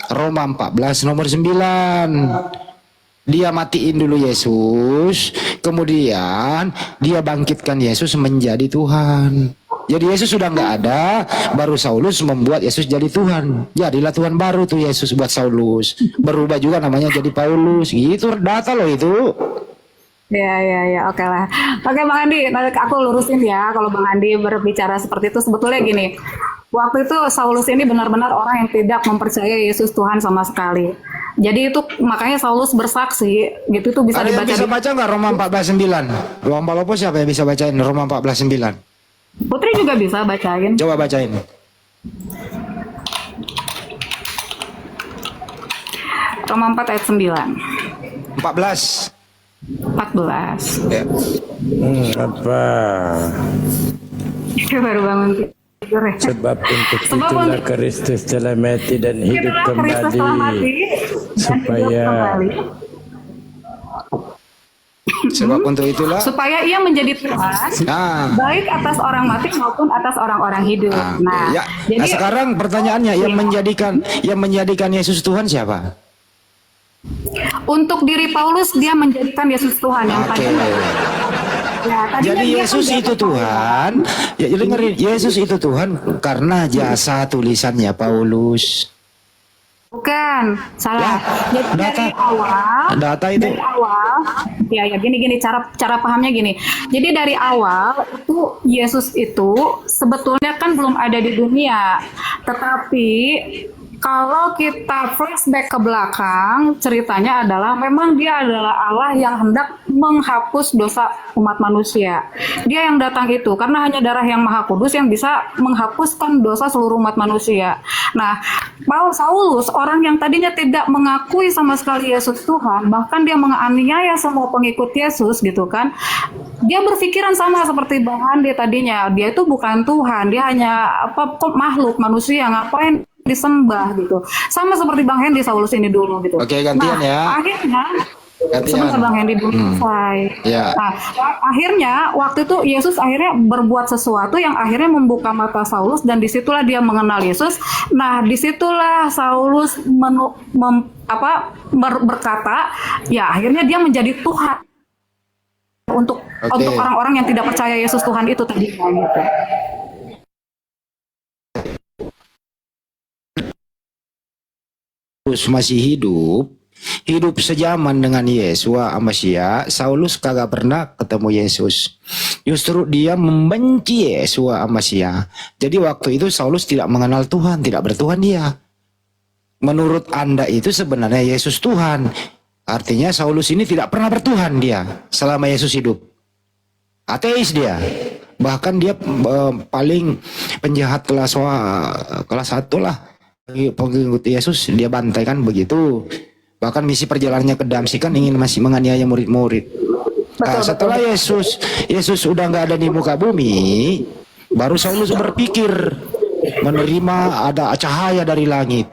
S3: Roma 14 nomor 9. Dia matiin dulu Yesus, kemudian dia bangkitkan Yesus menjadi Tuhan. Jadi Yesus sudah nggak ada, baru Saulus membuat Yesus jadi Tuhan. Jadilah Tuhan baru tuh Yesus buat Saulus. Berubah juga namanya jadi Paulus. Gitu data loh itu.
S4: Ya, oke lah. Oke Bang Andi, aku lurusin ya. Kalau Bang Andi berbicara seperti itu, sebetulnya gini. Waktu itu Saulus ini benar-benar orang yang tidak mempercayai Yesus Tuhan sama sekali. Jadi itu makanya Saulus bersaksi, gitu tuh bisa dibaca.
S3: Ada yang bisa baca nggak Roma 14:9? Roma apa siapa yang bisa bacain Roma 14:9?
S4: Putri juga bisa bacain.
S3: Coba bacain.
S4: Roma 4 ayat 9.
S3: 14.
S4: 14.
S3: Ya.
S5: Apa?
S4: Baru bangun tidur ya.
S5: Sebab untuk
S4: Sebab
S5: itulah
S4: untuk-
S5: Kristus telah mati dan hidup
S4: Itulah Kristus telah mati
S5: kembali
S4: dan
S5: supaya
S4: hidup kembali.
S3: Sebab untuk itulah.
S4: Supaya ia menjadi Tuhan
S3: Nah.
S4: baik atas orang mati maupun atas orang-orang hidup. Nah,
S3: Ya.
S4: jadi
S3: Nah, sekarang pertanyaannya yang menjadikan Yesus Tuhan siapa?
S4: untuk diri Paulus dia menjadikan Yesus Tuhan yang
S3: Oke.
S4: tadi. Ya, tadinya
S3: Jadi
S4: dia
S3: Yesus
S4: kan
S3: itu
S4: jadi
S3: Tuhan. Ya, dengerin, Yesus itu Tuhan karena jasa tulisannya Paulus.
S4: Bukan, salah.
S3: Ya,
S4: Jadi dari awal,
S3: data itu.
S4: dari awal, ya gini cara pahamnya gini. Jadi dari awal itu Yesus itu sebetulnya kan belum ada di dunia, tetapi kalau kita flashback ke belakang, ceritanya adalah memang dia adalah Allah yang hendak menghapus dosa umat manusia. Dia yang datang itu karena hanya darah yang maha kudus yang bisa menghapuskan dosa seluruh umat manusia. Nah, Saulus, orang yang tadinya tidak mengakui sama sekali Yesus Tuhan, bahkan dia menganiaya semua pengikut Yesus gitu kan. Dia berpikiran sama seperti Bang Andi tadinya. Dia itu bukan Tuhan, dia hanya makhluk manusia, ngapain disembah gitu. Sama seperti Bang Hendy Saulus ini dulu gitu.
S3: Oke, gantian
S4: nah,
S3: ya.
S4: Akhirnya
S3: Gantian.
S4: sebentar Bang Hendy dulu selesai.
S3: Ya.
S4: Nah, akhirnya waktu itu Yesus akhirnya berbuat sesuatu yang akhirnya membuka mata Saulus dan disitulah dia mengenal Yesus. Nah, disitulah Saulus berkata, ya akhirnya dia menjadi Tuhan untuk orang-orang yang tidak percaya Yesus Tuhan itu tadi gitu.
S3: Masih hidup sejaman dengan Yesua Amasya, Saulus kagak pernah ketemu Yesus. Justru dia membenci Yesua Amasya. Jadi waktu itu Saulus tidak mengenal Tuhan, tidak bertuhan dia. Menurut Anda itu sebenarnya Yesus Tuhan. Artinya Saulus ini tidak pernah bertuhan dia selama Yesus hidup. Ateis dia. Bahkan dia paling penjahat kelas 1 lah. Pengikut Yesus dia bantai kan begitu. Bahkan misi perjalanannya ke Damsik kan ingin masih menganiaya murid-murid. Nah, setelah Yesus udah nggak ada di muka bumi, baru Saulus berpikir menerima ada cahaya dari langit.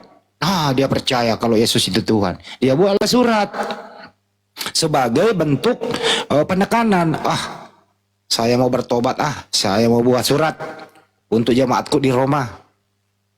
S3: Dia percaya kalau Yesus itu Tuhan. Dia buatlah surat sebagai bentuk penekanan. Saya mau bertobat. Saya mau buat surat untuk jemaatku di Roma.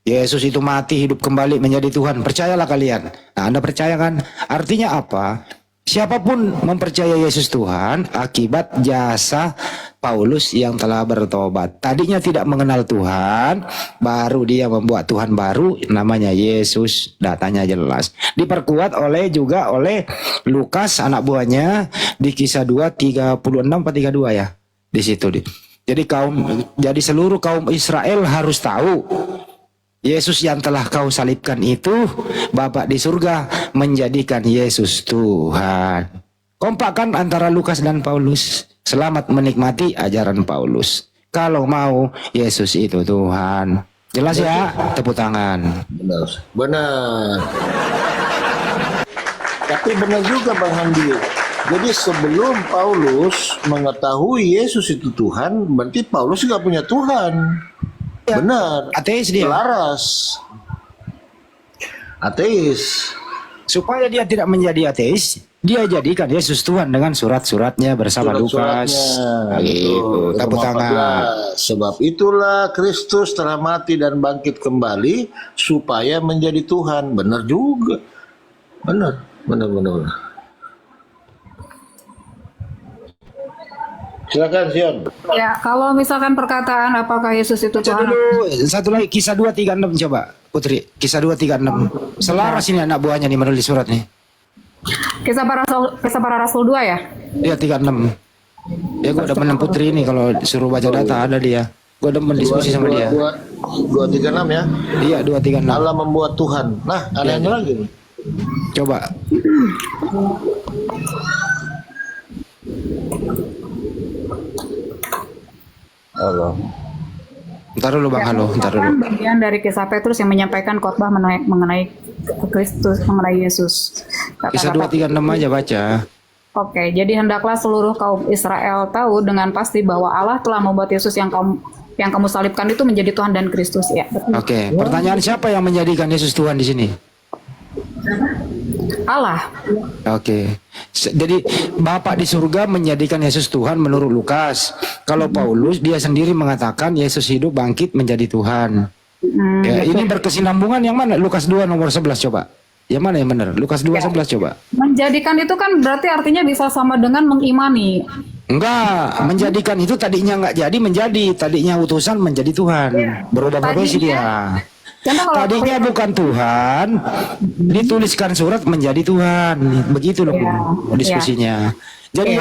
S3: Yesus itu mati, hidup kembali menjadi Tuhan. Percayalah kalian. Nah, Anda percaya kan? Artinya apa? Siapapun mempercayai Yesus Tuhan akibat jasa Paulus yang telah bertobat. Tadinya tidak mengenal Tuhan, baru dia membuat Tuhan baru namanya Yesus. Datanya jelas. Diperkuat juga oleh Lukas anak buahnya di Kisah 2 36 atau 32 ya. Di situ. Jadi seluruh kaum Israel harus tahu Yesus yang telah kau salibkan itu Bapa di surga menjadikan Yesus Tuhan. Kompak kan antara Lukas dan Paulus. Selamat menikmati ajaran Paulus. Kalau mau Yesus itu Tuhan. Jelas ya? Tepuk tangan.
S1: Benar. Tapi benar juga Bang Handi. Jadi sebelum Paulus mengetahui Yesus itu Tuhan, berarti Paulus nggak punya Tuhan. Benar.
S3: Ateis dia.
S1: Laras. Ateis.
S3: Supaya dia tidak menjadi ateis, dia jadikan Yesus Tuhan dengan surat-suratnya bersama Lukas. Gitu. Tepuk tangan.
S1: Sebab itulah Kristus telah mati dan bangkit kembali supaya menjadi Tuhan. Benar juga. Benar. Silakan Sion.
S4: Ya, kalau misalkan perkataan apakah Yesus itu
S3: Coba
S4: Tuhan?
S3: dulu satu lagi Kisah 236 coba Putri. Kisah 236. Selaras ini anak buahnya nih menulis surat nih.
S4: Kisah para Rasul 2 ya?
S3: Iya 36. Ya gue demen Putri ini kalau suruh baca data ada dia. Gue demen diskusi sama dia.
S1: 236 ya.
S3: Iya 236.
S1: Allah membuat Tuhan. Nah, ada yang lagi nih.
S3: Coba.
S1: Allah.
S3: Ntar dulu Bang, halo, ntar dulu.
S4: Bagian dari kisah Petrus yang menyampaikan khotbah mengenai Kristus, mengenai Yesus.
S3: Kisah
S4: Kata-kata
S3: 236 aja baca.
S4: Oke, jadi hendaklah seluruh kaum Israel tahu dengan pasti bahwa Allah telah membuat Yesus yang kamu salibkan itu menjadi Tuhan dan Kristus. Ya, betul.
S3: Oke, pertanyaan siapa yang menjadikan Yesus Tuhan di sini?
S4: Allah.
S3: Oke. Jadi Bapak di surga menjadikan Yesus Tuhan menurut Lukas. Kalau Paulus dia sendiri mengatakan Yesus hidup bangkit menjadi Tuhan. Ya, ini berkesinambungan yang mana? Lukas 2 nomor 11 coba. Yang mana yang benar? Lukas 2 11 coba.
S4: Menjadikan itu kan berarti artinya bisa sama dengan mengimani.
S3: Enggak, menjadikan itu tadinya enggak jadi menjadi, tadinya utusan menjadi Tuhan. Berubah profesi dia.
S4: Karena kalau
S3: Tadinya bukan Tuhan, dituliskan surat menjadi Tuhan. Begitu loh Bu, diskusinya. Jadi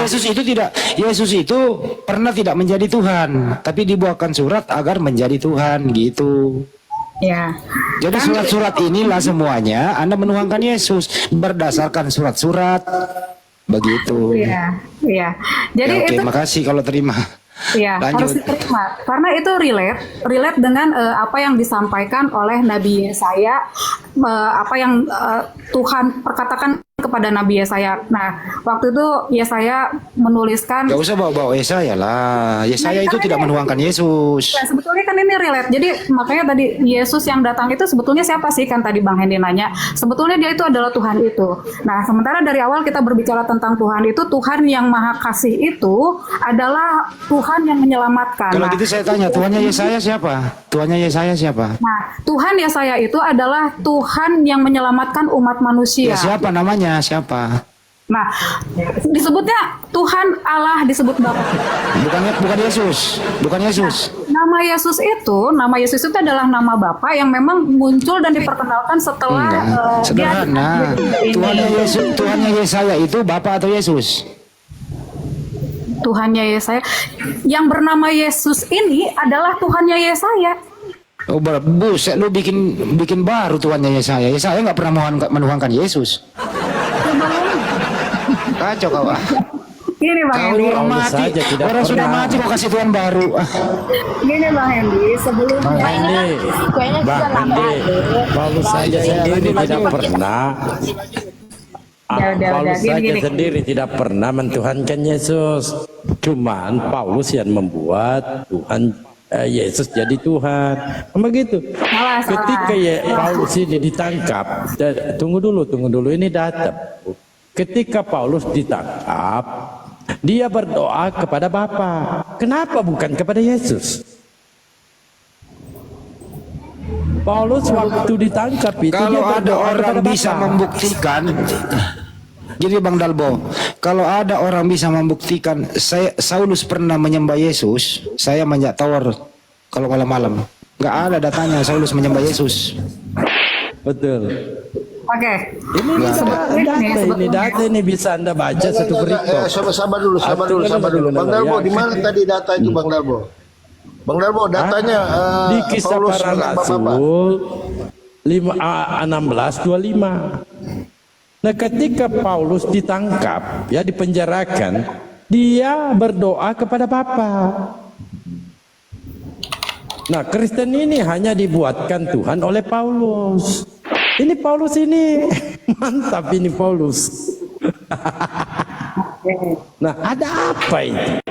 S3: Yesus itu pernah tidak menjadi Tuhan, tapi dibuatkan surat agar menjadi Tuhan gitu.
S4: ya.
S3: Jadi surat-surat inilah semuanya Anda menuhankan Yesus berdasarkan surat-surat. Begitu.
S4: Iya, iya. Jadi
S3: Ya, oke,
S4: itu
S3: makasih kalau terima.
S4: ya harus
S3: Lanjut.
S4: diterima karena itu relate dengan apa yang disampaikan oleh Nabi Yesaya, apa yang Tuhan perkatakan kepada Nabi Yesaya. Nah, waktu itu Yesaya menuliskan.
S3: Gak usah bawa-bawa Yesaya lah. Yesaya itu tidak menuangkan Yesus.
S4: Ya, sebetulnya kan ini relate. Jadi makanya tadi Yesus yang datang itu sebetulnya siapa sih, kan tadi Bang Hendy nanya. Sebetulnya dia itu adalah Tuhan itu. Nah, sementara dari awal kita berbicara tentang Tuhan itu, Tuhan yang Maha Kasih itu adalah Tuhan yang menyelamatkan.
S3: Kalau
S4: Nah,
S3: gitu saya tanya, Tuhannya Yesaya siapa? Tuhannya Yesaya siapa?
S4: Nah, Tuhan Yesaya itu adalah Tuhan yang menyelamatkan umat manusia.
S3: Ya, siapa namanya? Siapa?
S4: Nah, disebutnya Tuhan Allah, disebut Bapa.
S3: Bukan Yesus. Bukan Yesus.
S4: Nama Yesus itu adalah nama Bapa yang memang muncul dan diperkenalkan setelah
S3: Enggak. Sederhana. Tuhannya Yesaya itu Bapa atau Yesus?
S4: Tuhannya Yesaya yang bernama Yesus ini adalah Tuhannya Yesaya.
S3: Oh, buset, lu bikin baru Tuhannya Yesaya. Yesaya nggak pernah menuhankan Yesus. Kacau kau.
S4: Gini Bang
S3: Kau
S4: Hendy,
S3: orang
S5: Paulus
S3: mati,
S5: saja tidak
S3: orang sudah
S5: pernah.
S3: mati mau kasih Tuhan baru.
S4: gini Bang Hendy, sebelumnya
S5: Paulus saja sendiri tidak pernah.
S4: Udah,
S5: Paulus saja
S4: gini.
S5: sendiri tidak pernah mentuhankan Yesus. Cuman Paulus yang membuat Tuhan Yesus jadi Tuhan. Begitu.
S4: Salah.
S5: Ketika Paulus ini ditangkap, tunggu dulu ini data. Ketika Paulus ditangkap, dia berdoa kepada Bapa. Kenapa bukan kepada Yesus? Paulus waktu ditangkap itu
S3: Kalau
S5: dia
S3: ada
S5: berdoa
S3: orang
S5: kepada
S3: bisa
S5: Bapa.
S3: membuktikan, jadi Bang Dalbo, kalau ada orang bisa membuktikan Saulus pernah menyembah Yesus, saya manjat tower kalau malam-malam. Nggak ada datanya Saulus menyembah Yesus.
S5: Betul.
S4: Oke.
S5: Ini data ini bisa Anda baca satu berita.
S1: Sabar dulu. Bang Dalbo, di mana tadi data itu Bang Dalbo? Bang Dalbo, datanya
S5: Di Kisah
S1: Paulus
S5: Para
S1: menyembah Bapa.
S5: Rasul 16:25. Nah, ketika Paulus ditangkap, ya dipenjarakan, dia berdoa kepada Bapa. Nah, Kristen ini hanya dibuatkan Tuhan oleh Paulus. Ini Paulus ini mantap ini Paulus. Nah, ada apa ini?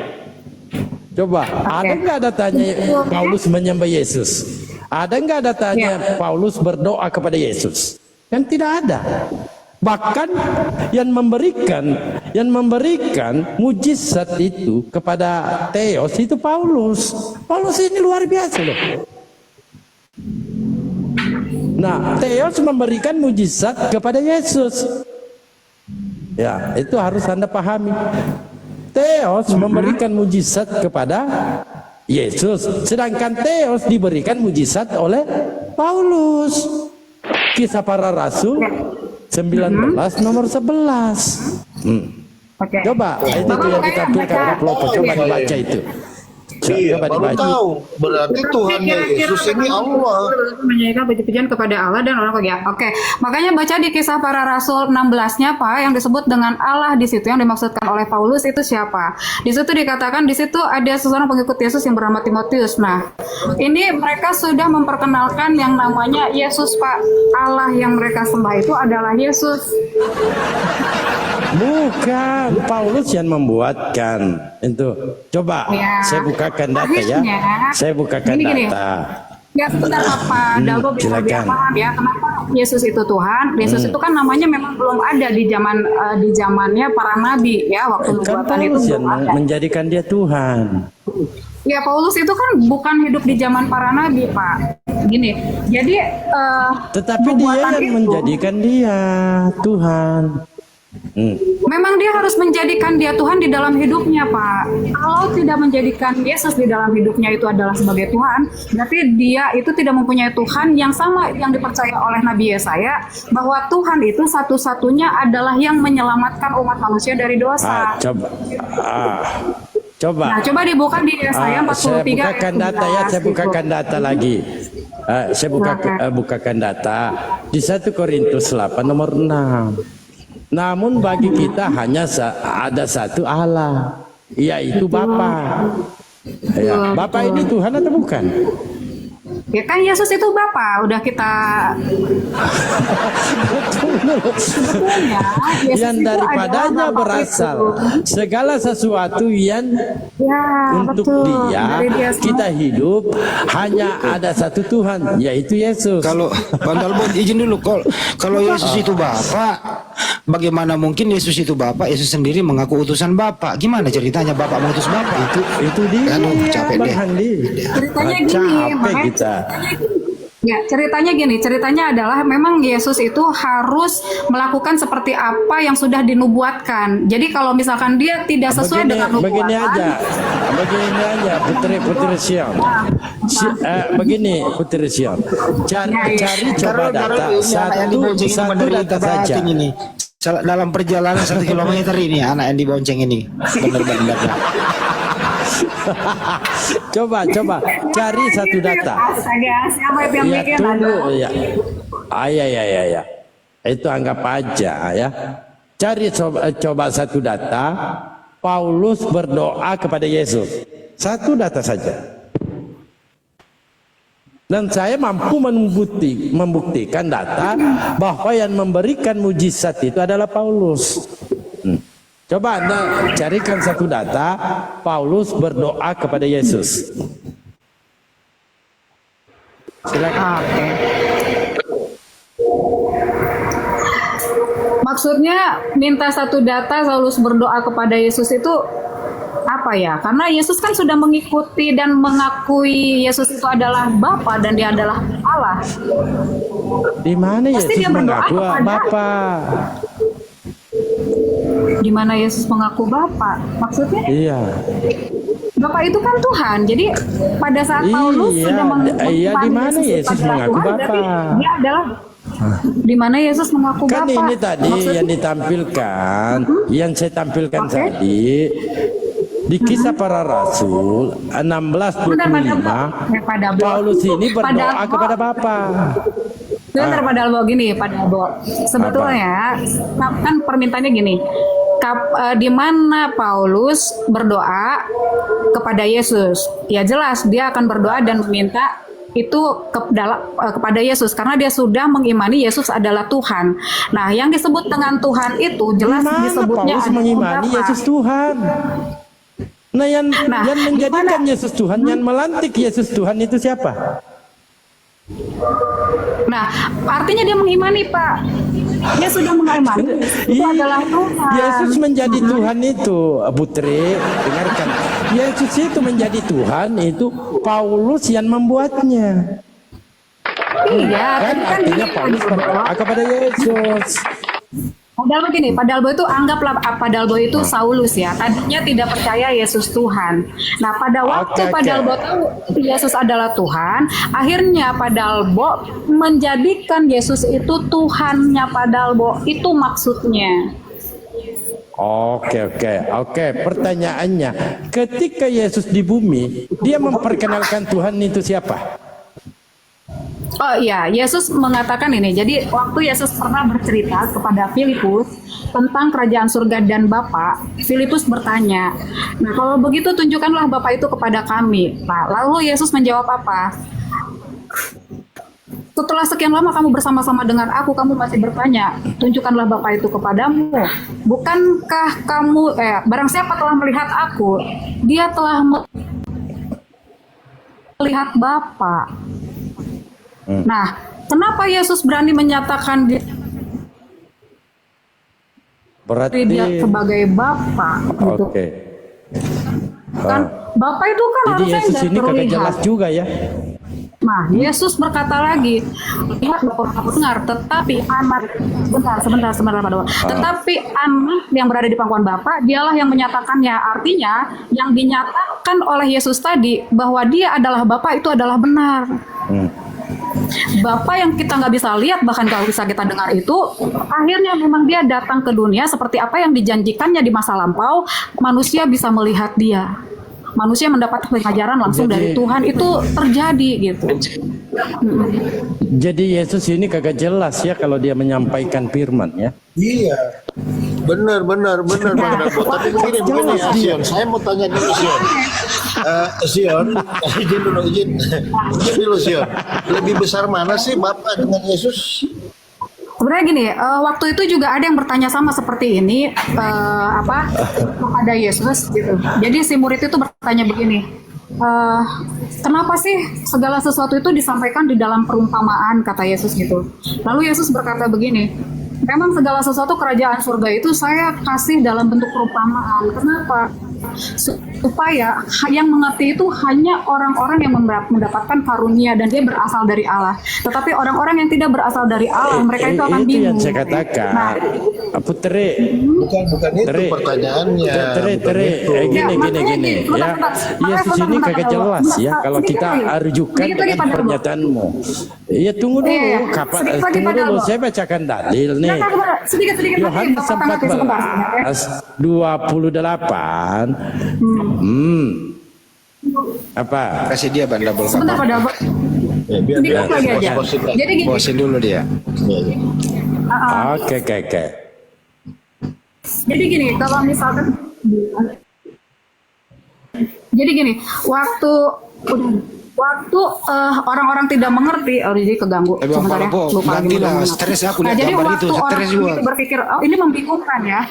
S5: Coba, ada nggak datanya Paulus menyembah Yesus? Ada nggak datanya Paulus berdoa kepada Yesus? Kan tidak ada. Bahkan yang memberikan mujizat itu kepada Theos itu Paulus. Paulus ini luar biasa loh. Nah, Theos memberikan mujizat kepada Yesus. Ya, itu harus Anda pahami. Theos memberikan mujizat kepada Yesus, sedangkan Theos diberikan mujizat oleh Paulus. Kisah Para Rasul 19 nomor 11.
S4: Oke.
S5: Coba itu yang ditampilkan di pelopor, coba dibaca itu.
S1: Iya,
S5: Coba
S1: baru
S5: dibaca.
S1: tahu. Berarti Tuhannya Yesus ini Allah.
S4: Menyanyikan puji-pujian kepada Allah dan orang ya. Oke, makanya baca di Kisah Para Rasul 16-nya Pak, yang disebut dengan Allah di situ yang dimaksudkan oleh Paulus itu siapa? Di situ dikatakan di situ ada seseorang pengikut Yesus yang bernama Timotius. Nah, ini mereka sudah memperkenalkan yang namanya Yesus Pak. Allah yang mereka sembah itu adalah Yesus.
S5: Bukan, Paulus yang membuatkan itu. Coba
S4: Ya.
S5: saya bukakan data ya.
S4: Akhirnya,
S5: Saya bukakan
S4: gini.
S5: data.
S4: Ya sebentar Pak Dalbo biar
S5: silakan.
S4: paham ya kenapa Yesus itu Tuhan. Yesus itu kan namanya memang belum ada di zamannya para nabi ya, waktu
S5: Kan
S4: nubuatan itu
S5: Paulus yang
S4: belum ada.
S5: menjadikan dia Tuhan.
S4: Ya Paulus itu kan bukan hidup di zaman para nabi Pak. Gini, jadi
S5: Tetapi dia
S4: nubuatan
S5: yang
S4: itu
S5: menjadikan dia Tuhan.
S4: memang dia harus menjadikan dia Tuhan di dalam hidupnya Pak. Kalau tidak menjadikan Yesus di dalam hidupnya itu adalah sebagai Tuhan, berarti dia itu tidak mempunyai Tuhan yang sama yang dipercaya oleh Nabi Yesaya, bahwa Tuhan itu satu-satunya adalah yang menyelamatkan umat manusia dari dosa.
S5: Coba.
S4: Nah, coba dibuka di Yesaya 43
S5: Saya bukakan
S4: ayat
S5: data ya,
S4: 11
S5: saya
S4: gitu.
S5: bukakan data lagi. Saya bukakan data di 1 Korintus 8 nomor 6. Namun bagi kita hanya ada satu Allah, yaitu Bapa. Ya, Bapa ini Tuhan atau bukan?
S4: Ya kan Yesus itu Bapa, udah kita sebetulnya Yesus
S5: Yang
S4: itu
S5: daripadanya
S4: adalah Bapa
S5: berasal
S4: itu.
S5: segala sesuatu yang
S4: Ya,
S5: untuk
S4: betul. Dari
S5: dia
S4: semua.
S5: kita hidup hanya ada satu Tuhan, yaitu Yesus.
S3: Kalau Bang Dalbo izin dulu, kalau Yesus itu Bapa, bagaimana mungkin Yesus itu Bapa? Yesus sendiri mengaku utusan Bapa. Gimana ceritanya Bapak mengutus Bapak?
S5: Itu dia.
S3: Aduh, capek
S5: Bang
S3: deh.
S5: Handi.
S4: Ceritanya gini,
S5: Capek
S4: makanya
S5: kita.
S4: Ya, ceritanya adalah memang Yesus itu harus melakukan seperti apa yang sudah dinubuatkan. Jadi kalau misalkan dia tidak sesuai dengan nubuatan,
S5: begini aja, Putri Sion. Begini, Putri Sion. Cari coba data satu data saja.
S3: Ini. Dalam perjalanan 1 kilometer ini anak yang dibonceng ini. Benar-benar.
S5: Coba cari satu data.
S4: Astaga, siapa yang
S5: Ya
S4: bikin
S5: tunggu
S4: ada?
S5: ya. Ya. Itu anggap aja ya. Cari coba satu data. Paulus berdoa kepada Yesus. Satu data saja. Dan saya mampu membuktikan data bahwa yang memberikan mujizat itu adalah Paulus. Coba Anda carikan satu data, Paulus berdoa kepada Yesus. Silakan.
S4: Oke. Maksudnya minta satu data Paulus berdoa kepada Yesus itu apa ya? Karena Yesus kan sudah mengikuti dan mengakui Yesus itu adalah Bapa dan dia adalah Allah.
S5: Di mana
S4: Pasti
S5: Yesus
S4: dia berdoa
S5: mengaku
S4: kepada-
S5: Bapa?
S4: Di mana Yesus mengaku Bapa? Maksudnya
S5: Iya.
S4: Bapa itu kan Tuhan. Jadi pada saat Paulus
S5: Iya,
S4: sudah mengaku
S5: iya, di mana
S4: Yesus
S5: Yesus
S4: adalah
S5: mengaku
S4: Tuhan, berarti
S5: Bapa?
S4: dia adalah di mana Yesus mengaku
S5: Kan
S4: Bapa.
S5: ini tadi
S4: Maksudnya-
S5: yang ditampilkan, yang saya tampilkan
S4: Oke.
S5: tadi di Kisah Para Rasul 16:25,
S4: Pada
S5: Paulus ini berdoa kepada Bapa.
S4: Sebentar Pak Dalbo gini, Pak Dalbo. Sebetulnya kan permintaannya gini. Di mana Paulus berdoa kepada Yesus? Ya jelas dia akan berdoa dan meminta itu kepada Yesus karena dia sudah mengimani Yesus adalah Tuhan. Nah, yang disebut dengan Tuhan itu jelas
S5: Di mana
S4: disebutnya
S5: Paulus
S4: adalah
S5: mengimani
S4: Bapa.
S5: Yesus Tuhan? Nah, yang menjadikan Yesus Tuhan, yang melantik Yesus Tuhan itu siapa?
S4: Nah, artinya dia mengimani, Pak. Dia sudah mengimani itu adalah Tuhan.
S5: Yesus menjadi Tuhan itu, Putri, dengarkan. Yesus itu menjadi Tuhan itu Paulus yang membuatnya.
S4: Iya,
S5: Kan
S4: tapi kan
S5: artinya
S4: dia
S5: Paulus berdoa kepada Yesus.
S4: Padahal begini, Pak Dalbo itu anggaplah Pak Dalbo itu Saulus ya. Tadinya tidak percaya Yesus Tuhan. Nah, pada waktu Pak Dalbo tahu Yesus adalah Tuhan, akhirnya Pak Dalbo menjadikan Yesus itu Tuhannya Pak Dalbo. Itu maksudnya.
S5: Oke. Pertanyaannya, ketika Yesus di bumi, dia memperkenalkan Tuhan itu siapa?
S4: Oh iya, Yesus mengatakan ini. Jadi waktu Yesus pernah bercerita kepada Filipus tentang kerajaan surga dan Bapa, Filipus bertanya, "Nah, kalau begitu tunjukkanlah Bapa itu kepada kami." Nah, lalu Yesus menjawab apa? "Setelah sekian lama kamu bersama-sama dengan aku, kamu masih bertanya, tunjukkanlah Bapa itu kepadamu. Bukankah kamu, barang siapa telah melihat aku, dia telah melihat Bapa." Nah, kenapa Yesus berani menyatakan
S5: Berarti
S4: dia sebagai Bapa? Gitu.
S5: Oke.
S4: Kan Bapa itu kan
S5: Jadi
S4: harusnya
S5: Yesus
S4: nggak
S5: ini kagak
S4: terlihat.
S5: jelas juga ya.
S4: Nah, Yesus berkata lagi, lihat Bapa dengar, tetapi anak, sebentar, Pak Dewa. Tetapi anak yang berada di pangkuan Bapa, dialah yang menyatakannya. Artinya, yang dinyatakan oleh Yesus tadi bahwa dia adalah Bapa itu adalah benar. Bapa yang kita nggak bisa lihat, bahkan kalau bisa kita dengar itu, akhirnya memang dia datang ke dunia seperti apa yang dijanjikannya di masa lampau, manusia bisa melihat dia. Manusia mendapat pengajaran langsung dari Tuhan, itu terjadi gitu.
S5: Jadi Yesus ini kagak jelas ya kalau dia menyampaikan firman ya.
S1: Iya. Benar Bang Dabo. Tapi begini Sion, saya mau tanya dulu Sion. Sion, izin dulu Sion. Lebih besar mana sih Bapak dengan Yesus?
S4: Sebenarnya gini, waktu itu juga ada yang bertanya sama seperti ini, kepada Yesus gitu. Jadi si murid itu bertanya begini, kenapa sih segala sesuatu itu disampaikan di dalam perumpamaan, kata Yesus gitu. Lalu Yesus berkata begini, memang segala sesuatu kerajaan surga itu saya kasih dalam bentuk perumpamaan. Kenapa? Supaya yang mengerti itu hanya orang-orang yang mendapatkan karunia dan dia berasal dari Allah. Tetapi orang-orang yang tidak berasal dari Allah, mereka itu akan
S5: Itu
S4: bingung.
S5: yang saya katakan.
S4: Nah,
S5: Putri,
S1: Bukan itu
S5: Tere.
S1: pertanyaannya.
S5: Tere,
S4: Ya,
S5: gini
S4: makanya
S5: ya.
S4: sebentar.
S5: Yesus ini kagak jelas ya kalau kita rujukan
S4: Sedikit lagi,
S5: dengan
S4: Pak Darbo.
S5: pernyataanmu. Ya tunggu dulu,
S4: Iya.
S5: kapan?
S4: Sedikit lagi,
S5: Tunggu
S4: Pak
S5: dulu,
S4: Darbo.
S5: saya bacakan dalil nih.
S4: Sedikit lagi,
S5: Yohanes
S4: Bapak tanggapi sebentar.
S5: 14:28. Apa?
S3: Kasih dia Bang Dabo.
S4: Sebentar Pak Darbo.
S1: Ya, biar
S4: Sedikit lagi aja.
S1: pos-posin lah.
S4: Jadi gini,
S3: Bosin dulu dia.
S1: Iya.
S5: Oke.
S4: jadi gini, kalau misalkan waktu orang-orang tidak mengerti, jadi keganggu.
S3: Bang
S4: Sebentar ya,
S3: Dabo,
S4: lupa lagi
S3: gantilah,
S4: ngomong apa.
S3: stres aku
S4: Nah,
S3: lihat
S4: jadi
S3: gambar
S4: waktu
S3: itu,
S4: orang
S3: stres juga.
S4: itu berpikir, oh ini membingungkan ya.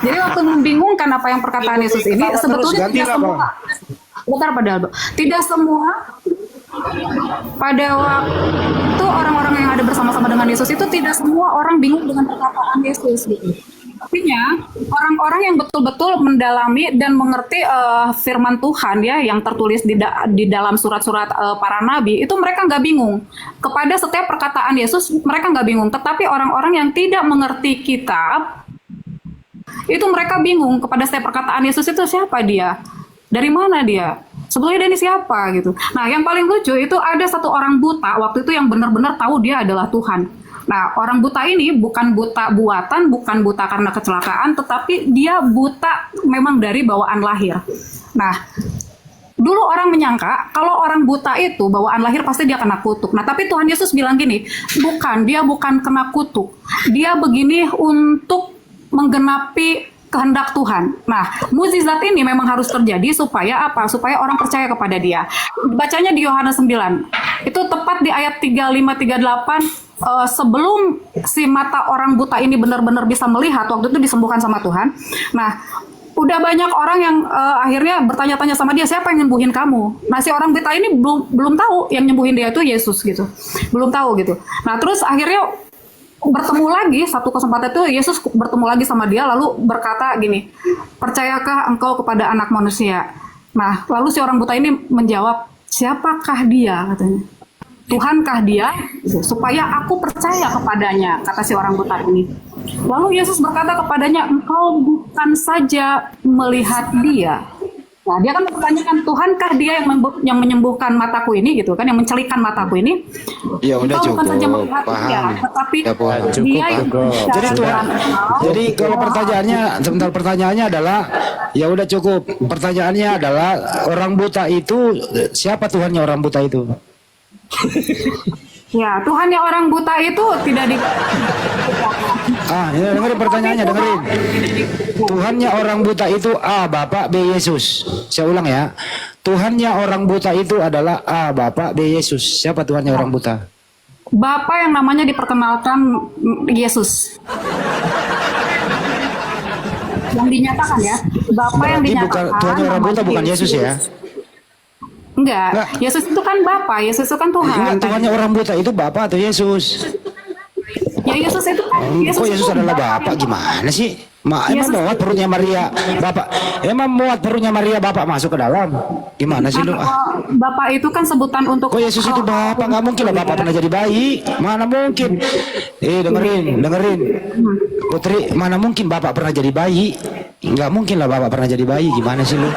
S4: Jadi waktu membingungkan apa yang perkataan Yesus ini, sebetulnya tidak semua. Bentar Pak Dalbo. Tidak semua pada waktu orang-orang yang ada bersama-sama dengan Yesus itu tidak semua orang bingung dengan perkataan Yesus gitu. Artinya orang-orang yang betul-betul mendalami dan mengerti firman Tuhan ya yang tertulis di dalam surat-surat para nabi itu mereka nggak bingung kepada setiap perkataan Yesus, mereka nggak bingung. Tetapi orang-orang yang tidak mengerti kitab itu mereka bingung kepada setiap perkataan Yesus itu siapa dia, dari mana dia, sebetulnya dia ini siapa gitu. Nah yang paling lucu itu ada satu orang buta waktu itu yang benar-benar tahu dia adalah Tuhan. Nah orang buta ini bukan buta buatan, bukan buta karena kecelakaan, tetapi dia buta memang dari bawaan lahir. Nah dulu orang menyangka kalau orang buta itu bawaan lahir pasti dia kena kutuk. Nah tapi Tuhan Yesus bilang gini, bukan, dia bukan kena kutuk, dia begini untuk menggenapi kehendak Tuhan. Nah, mukjizat ini memang harus terjadi supaya apa? Supaya orang percaya kepada dia. Bacanya di Yohanes 9. Itu tepat di ayat 35-38 sebelum si mata orang buta ini benar-benar bisa melihat, waktu itu disembuhkan sama Tuhan. Nah, udah banyak orang yang akhirnya bertanya-tanya sama dia, siapa yang nyembuhin kamu? Nah, si orang buta ini belum tahu yang nyembuhin dia itu Yesus gitu. Belum tahu gitu. Nah, terus akhirnya bertemu lagi, satu kesempatan itu Yesus bertemu lagi sama dia lalu berkata gini, percayakah engkau kepada anak manusia? Nah lalu si orang buta ini menjawab, siapakah dia katanya, Tuhankah dia, supaya aku percaya kepadanya, kata si orang buta ini. Lalu Yesus berkata kepadanya, engkau bukan saja melihat dia, Nah, dia kan mempertanyakan, Tuhankah dia yang menyembuhkan mataku ini gitu kan, yang mencelikan mataku ini?
S3: Ya udah
S4: Engkau bukan
S3: cukup,
S4: saja melihat dia,
S3: paham.
S4: tetapi
S3: Ya, paham.
S4: dia yang
S5: Cukup.
S3: Jadi
S4: bicara
S3: Tuhan,
S4: dengan engkau.
S3: jadi kalau pertanyaannya, sebentar, pertanyaannya adalah, ya udah cukup. Pertanyaannya adalah orang buta itu siapa Tuhannya orang buta itu?
S4: Ya, Tuhan yang orang buta itu tidak di
S3: Ya dengerin pertanyaannya, dengerin. Tuhannya orang buta itu A. Bapak, B. Yesus. Saya ulang ya. Tuhannya orang buta itu adalah A. Bapak, B. Yesus. Siapa Tuhannya orang buta?
S4: Bapa yang namanya diperkenalkan Yesus. Yang dinyatakan ya, Bapa yang
S3: Berarti bukan
S4: dinyatakan.
S3: Tuhannya orang buta bukan Yesus ya?
S4: Enggak,
S3: Enggak.
S4: Yesus itu kan Bapa, Yesus itu kan Tuhan.
S3: Enggak, Tuhannya orang buta itu Bapak atau Yesus?
S4: Ya Yesus itu kan
S3: Kok Yesus
S4: itu
S3: adalah
S4: Bapa.
S3: Bapak gimana sih? Emang
S4: Yesus
S3: muat
S4: itu-
S3: perutnya Maria Bapak? Emang muat perutnya Maria Bapak masuk ke dalam? Gimana sih lu?
S4: Bapak itu kan sebutan untuk
S3: Kok Yesus itu Bapak? Nggak mungkin lah Bapak pernah jadi bayi. Mana mungkin? Dengerin. Putri, mana mungkin Bapak pernah jadi bayi? Nggak mungkin lah Bapak pernah jadi bayi. Gimana sih lu?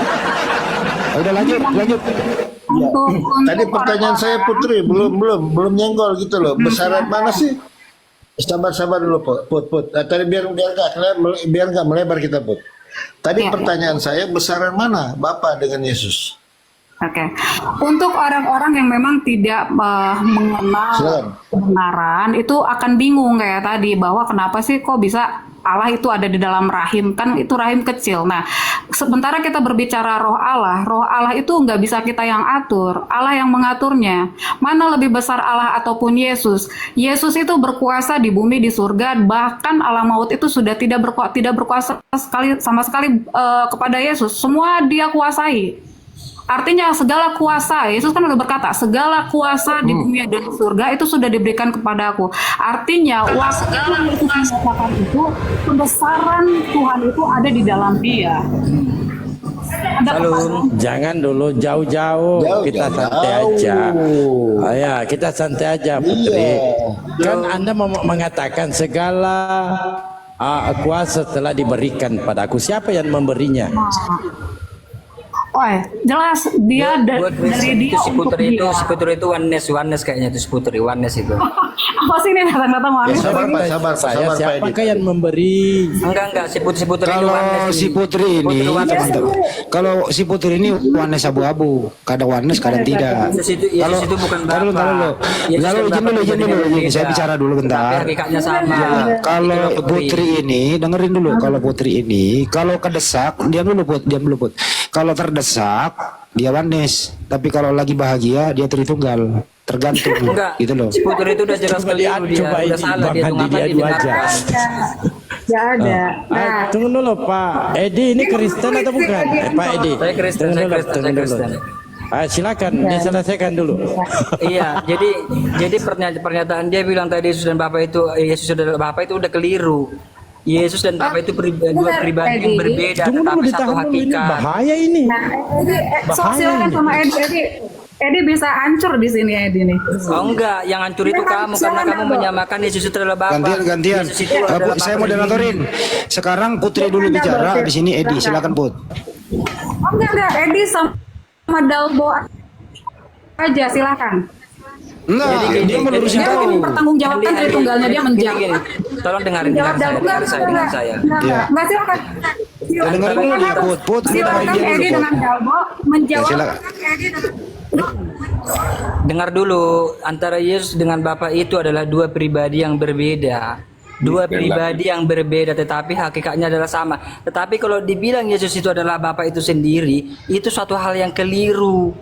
S3: Udah lanjut.
S4: untuk
S1: Tadi pertanyaan saya Putri belum nyenggol gitu loh. Besaran mana sih? Sabar dulu Put. Tadi biar nggak melebar kita Put. Tadi
S4: Ya.
S1: pertanyaan saya besaran mana Bapak dengan Yesus?
S4: Oke. Untuk orang-orang yang memang tidak mengenal
S1: Silakan.
S4: kebenaran itu akan bingung kayak tadi bahwa kenapa sih kok bisa Allah itu ada di dalam rahim, kan itu rahim kecil. Nah, sementara kita berbicara roh Allah itu nggak bisa kita yang atur, Allah yang mengaturnya. Mana lebih besar Allah ataupun Yesus? Yesus itu berkuasa di bumi, di surga, bahkan alam maut itu sudah tidak berkuasa sama sekali kepada Yesus. Semua dia kuasai. Artinya segala kuasa, Yesus kan udah berkata, segala kuasa di bumi dan di surga itu sudah diberikan kepada aku. Artinya, waktu Yesus mengatakan itu, kebesaran Tuhan itu ada di dalam dia. Ada kebesaran.
S5: Jangan dulu jauh-jauh, kita santai aja. Ya, kita santai aja, Putri. Kan Anda mengatakan segala kuasa telah diberikan padaku. Siapa yang memberinya?
S4: Oh, jelas dia
S6: buat
S4: dari dia
S6: itu si
S4: untuk
S6: Putri
S4: dia.
S6: si Putri itu oneness kayaknya itu si Putri oneness itu.
S4: Apa sih ini datang-datang
S1: Ya,
S4: wanita?
S1: sabar Pak,
S5: Saya
S1: Pak Edi.
S5: siapakah yang memberi?
S6: Enggak si Putri itu
S3: Kalau
S6: oneness
S3: si Putri ini, kalau si Putri ini warnes abu-abu, kadang warnes, kadang tidak.
S6: Yesus itu bukan
S3: Taruh
S6: Bapa.
S3: dulu.
S6: Yesus
S3: Lalu
S6: dan
S3: izin
S6: Bapa
S3: dulu,
S6: itu beda.
S3: saya bicara dulu
S6: Tapi
S3: bentar.
S6: hakikatnya sama.
S3: Kalau
S6: Itu
S3: Putri ini, dengerin dulu. Kalau Putri ini, kalau kedesak, diam dulu Put. Kalau terdesak, dia warnes. Tapi kalau lagi bahagia, dia Tritunggal. Tergantung,
S6: Enggak.
S3: gitu loh.
S6: Si Putri itu udah jelas
S5: Coba
S6: keliru dia,
S5: coba
S6: udah
S5: ini
S6: salah
S5: Bang
S6: dia tuh
S5: Andi
S6: ngapain
S5: diadu aja.
S6: didengarkan.
S4: Ya ada. Nah,
S5: Tunggu dulu Pak Edi, ini Kristen atau bukan? Pak Edi,
S6: Saya Kristen,
S5: tunggu
S6: saya
S5: dulu,
S6: Kristen,
S5: tunggu
S6: saya
S5: dulu.
S6: Kristen.
S5: Silakan diselesaikan dulu.
S6: Iya, jadi pernyataan dia bilang tadi Yesus dan Bapa itu udah keliru. Yesus dan Bapa itu dua pribadi yang berbeda,
S5: Tunggu dulu,
S6: tetapi satu
S5: ditahan dulu, ini
S6: hakikat.
S5: bahaya ini.
S4: nah Edi,
S5: Bahaya
S4: silakan
S5: ini.
S4: sama Edi. Edi bisa hancur di sini Edi nih.
S6: Oh enggak, yang hancur itu kamu karena kamu menyamakan Yesus itu adalah Bapa.
S3: Gantian.
S6: Yesus itu adalah
S3: Saya
S6: Bapa
S3: moderatorin. Sekarang Putri dulu bicara, di sini Edi. Silakan Put.
S4: Oh enggak, Edi sama Dalbo aja silakan.
S3: Enggak,
S6: Jadi
S3: dia melurusin
S4: Dia
S3: kau.
S4: mempertanggungjawabkan Tritunggalnya, dia menjawab.
S6: Gini, tolong dengarin saya, dengar saya.
S4: Enggak silakan.
S3: Ya, dengerin dulu dia Put.
S4: Silakan
S3: Dengerin dia
S4: Edi
S3: dulu,
S4: dengan
S3: Put.
S4: Dalbo
S3: Ya,
S4: menjawab.
S3: silakan.
S6: Dengar dulu, antara Yesus dengan Bapa itu adalah dua pribadi yang berbeda. Dua pribadi yang berbeda, tetapi hakikatnya adalah sama. Tetapi kalau dibilang Yesus itu adalah Bapa itu sendiri, itu suatu hal yang keliru.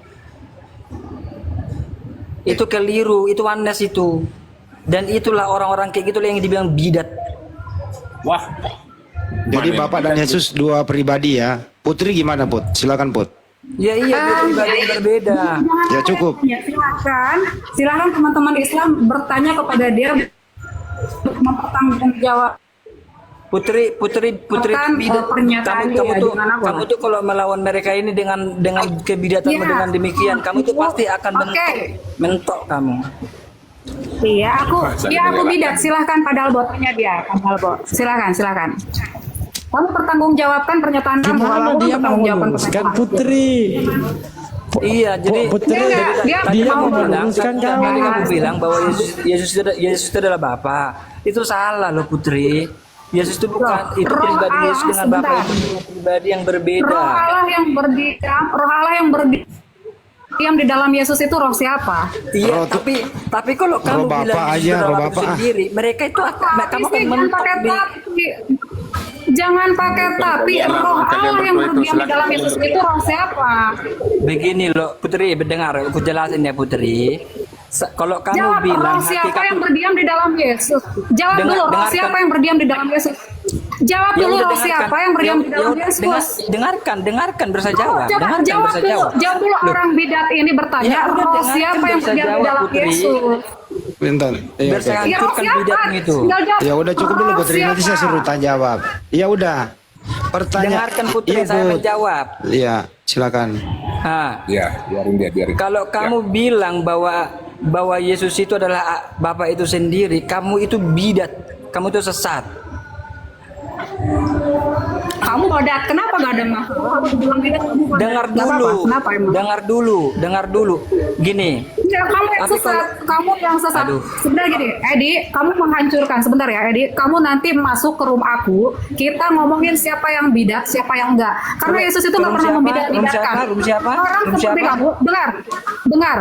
S6: Itu keliru, itu oneness itu. Dan itulah orang-orang kayak gitu yang dibilang bidat.
S7: Wah,
S3: Jadi Bapak dan Yesus dua pribadi ya. Putri gimana Put? Silakan Put.
S6: Ya iya, dua pribadi yang berbeda.
S3: Ya cukup.
S4: Ya, silakan teman-teman Islam bertanya kepada dia mempertanggungjawab.
S6: Putri
S4: Bahkan,
S6: bidat.
S4: pernyataan dia dengan apa?
S6: Kamu tuh kalau melawan mereka ini dengan kebidatanmu
S4: Iya.
S6: dengan demikian, kamu tuh pasti akan
S4: Oke.
S6: mentok kamu.
S4: Iya, aku bidat. Silahkan Pak Dalbo tanya dia, Pak Dalbo. Silakan. Kamu pertanggungjawabkan pernyataan kamu.
S5: Gimana
S4: Kamu
S5: dia mau
S4: pertanggungjawabkan
S5: meluluskan
S4: pernyataan.
S5: Putri?
S6: Iya, jadi
S5: Putri
S4: Dia
S5: dia
S4: mau
S5: mau
S6: bilang,
S5: meluluskan
S6: tadi
S5: kau.
S6: kamu bilang bahwa Yesus itu adalah Bapa. Itu salah loh Putri. Yesus itu bukan, itu
S4: Roh
S6: pribadi
S4: Allah,
S6: Yesus dengan Bapa
S4: sebentar.
S6: itu dua pribadi yang berbeda.
S4: Roh Allah yang berdiam di dalam Yesus itu roh siapa?
S6: Iya, tapi kalau kamu
S3: Roh
S6: bilang
S3: Bapa
S6: Yesus
S3: aja,
S6: adalah
S3: roh
S6: Bapa
S3: Bapa.
S6: sendiri, mereka itu kamu akan
S4: Jangan pakai
S6: mentok di
S4: tapi. Jangan pakai tapi. Roh Allah yang berdiam di dalam Yesus itu roh siapa?
S6: begini loh Putri, dengar aku jelasin ya Putri. Kalau kamu
S4: Jawab
S6: bilang
S4: roh siapa
S6: hakikat
S4: yang berdiam di dalam Yesus? Jawab
S6: Dengar-
S4: dulu roh
S6: dengarkan.
S4: siapa yang berdiam di dalam Yesus? Jawab
S6: Ya
S4: dulu
S6: udah,
S4: roh
S6: dengarkan.
S4: siapa yang berdiam di dalam
S6: Ya,
S4: Yesus?
S6: dengarkan berusaha jawab. Dengarkan
S4: Jawab
S6: berusaha
S4: dulu,
S6: jawab.
S4: jawab dulu
S6: Loh,
S4: orang bidat ini bertanya
S6: Ya udah,
S4: roh
S6: dengarkan
S4: siapa yang
S6: bisa
S4: berdiam di
S6: jawab,
S4: dalam
S6: Putri.
S4: Yesus?
S3: Bentar. Iya,
S6: Biar
S3: oke.
S6: saya
S4: Ya roh
S6: hancurkan
S4: siapa?
S6: bidatmu itu.
S4: Tinggal jawab.
S3: Ya udah cukup dulu
S4: Roh
S3: Putri, nanti saya
S4: siapa?
S3: suruh tanya jawab. Ya udah. Pertanyaan.
S6: Dengarkan Putri,
S3: Iya,
S6: saya
S3: Bu.
S6: menjawab.
S3: Iya, silakan.
S7: Ya, biarin dia, biarin.
S6: Kalau kamu bilang bahwa Yesus itu adalah Bapa itu sendiri, kamu itu bidat, kamu itu sesat.
S4: Kamu bodat, kenapa gak ada masalah? Kamu bilang bidat, kamu bodat.
S6: Dengar
S4: Nggak apa-apa.
S6: dulu,
S4: Kenapa emang?
S6: dengar dulu. Gini,
S4: Ya, kamu yang
S6: Tapi
S4: sesat, kamu yang sesat.
S6: Aduh.
S4: Sebenarnya gini, Edi, kamu menghancurkan sebentar ya, Edi. Kamu nanti masuk ke room aku, kita ngomongin siapa yang bidat, siapa yang enggak. Karena
S6: Room-
S4: Yesus itu nggak
S6: room
S4: pernah
S6: siapa?
S4: membidat-bidatkan.
S6: Room siapa?
S4: Orang
S6: Room
S4: seperti
S6: siapa?
S4: kamu, dengar.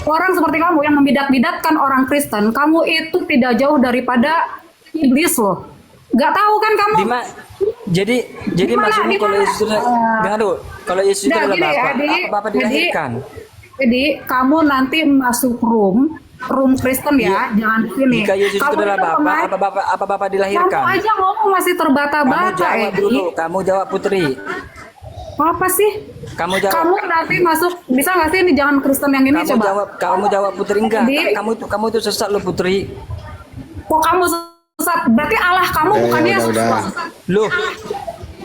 S4: Orang seperti kamu yang membidat-bidatkan orang Kristen, kamu itu tidak jauh daripada iblis loh. Gak tahu kan kamu?
S6: jadi
S4: Gimana?
S6: maksudmu kalau
S4: Gimana?
S6: Yesus itu, dengar dulu, kalau Yesus itu
S4: Nah,
S6: adalah
S4: gini,
S6: Bapa,
S4: Edi,
S6: apa Bapa dilahirkan?
S4: Jadi kamu nanti masuk room Kristen ya, jangan di sini.
S6: Jika Yesus itu
S4: Kamu
S6: adalah
S4: itu
S6: Bapa, apa Bapa dilahirkan?
S4: Kamu aja ngomong masih
S6: Kamu
S4: terbata-bata,
S6: jawab
S4: Edi.
S6: dulu, kamu jawab Putri.
S4: Apa sih?
S6: Kamu jawab.
S4: Kamu nanti masuk, bisa nggak sih ini jangan Kristen yang ini coba?
S6: Kamu jawab Putri enggak?
S4: Edi.
S6: Kamu itu sesat loh Putri.
S4: Kok kamu sesat? Berarti Allah kamu bukan Yesus.
S3: udah.
S4: loh.
S6: Loh,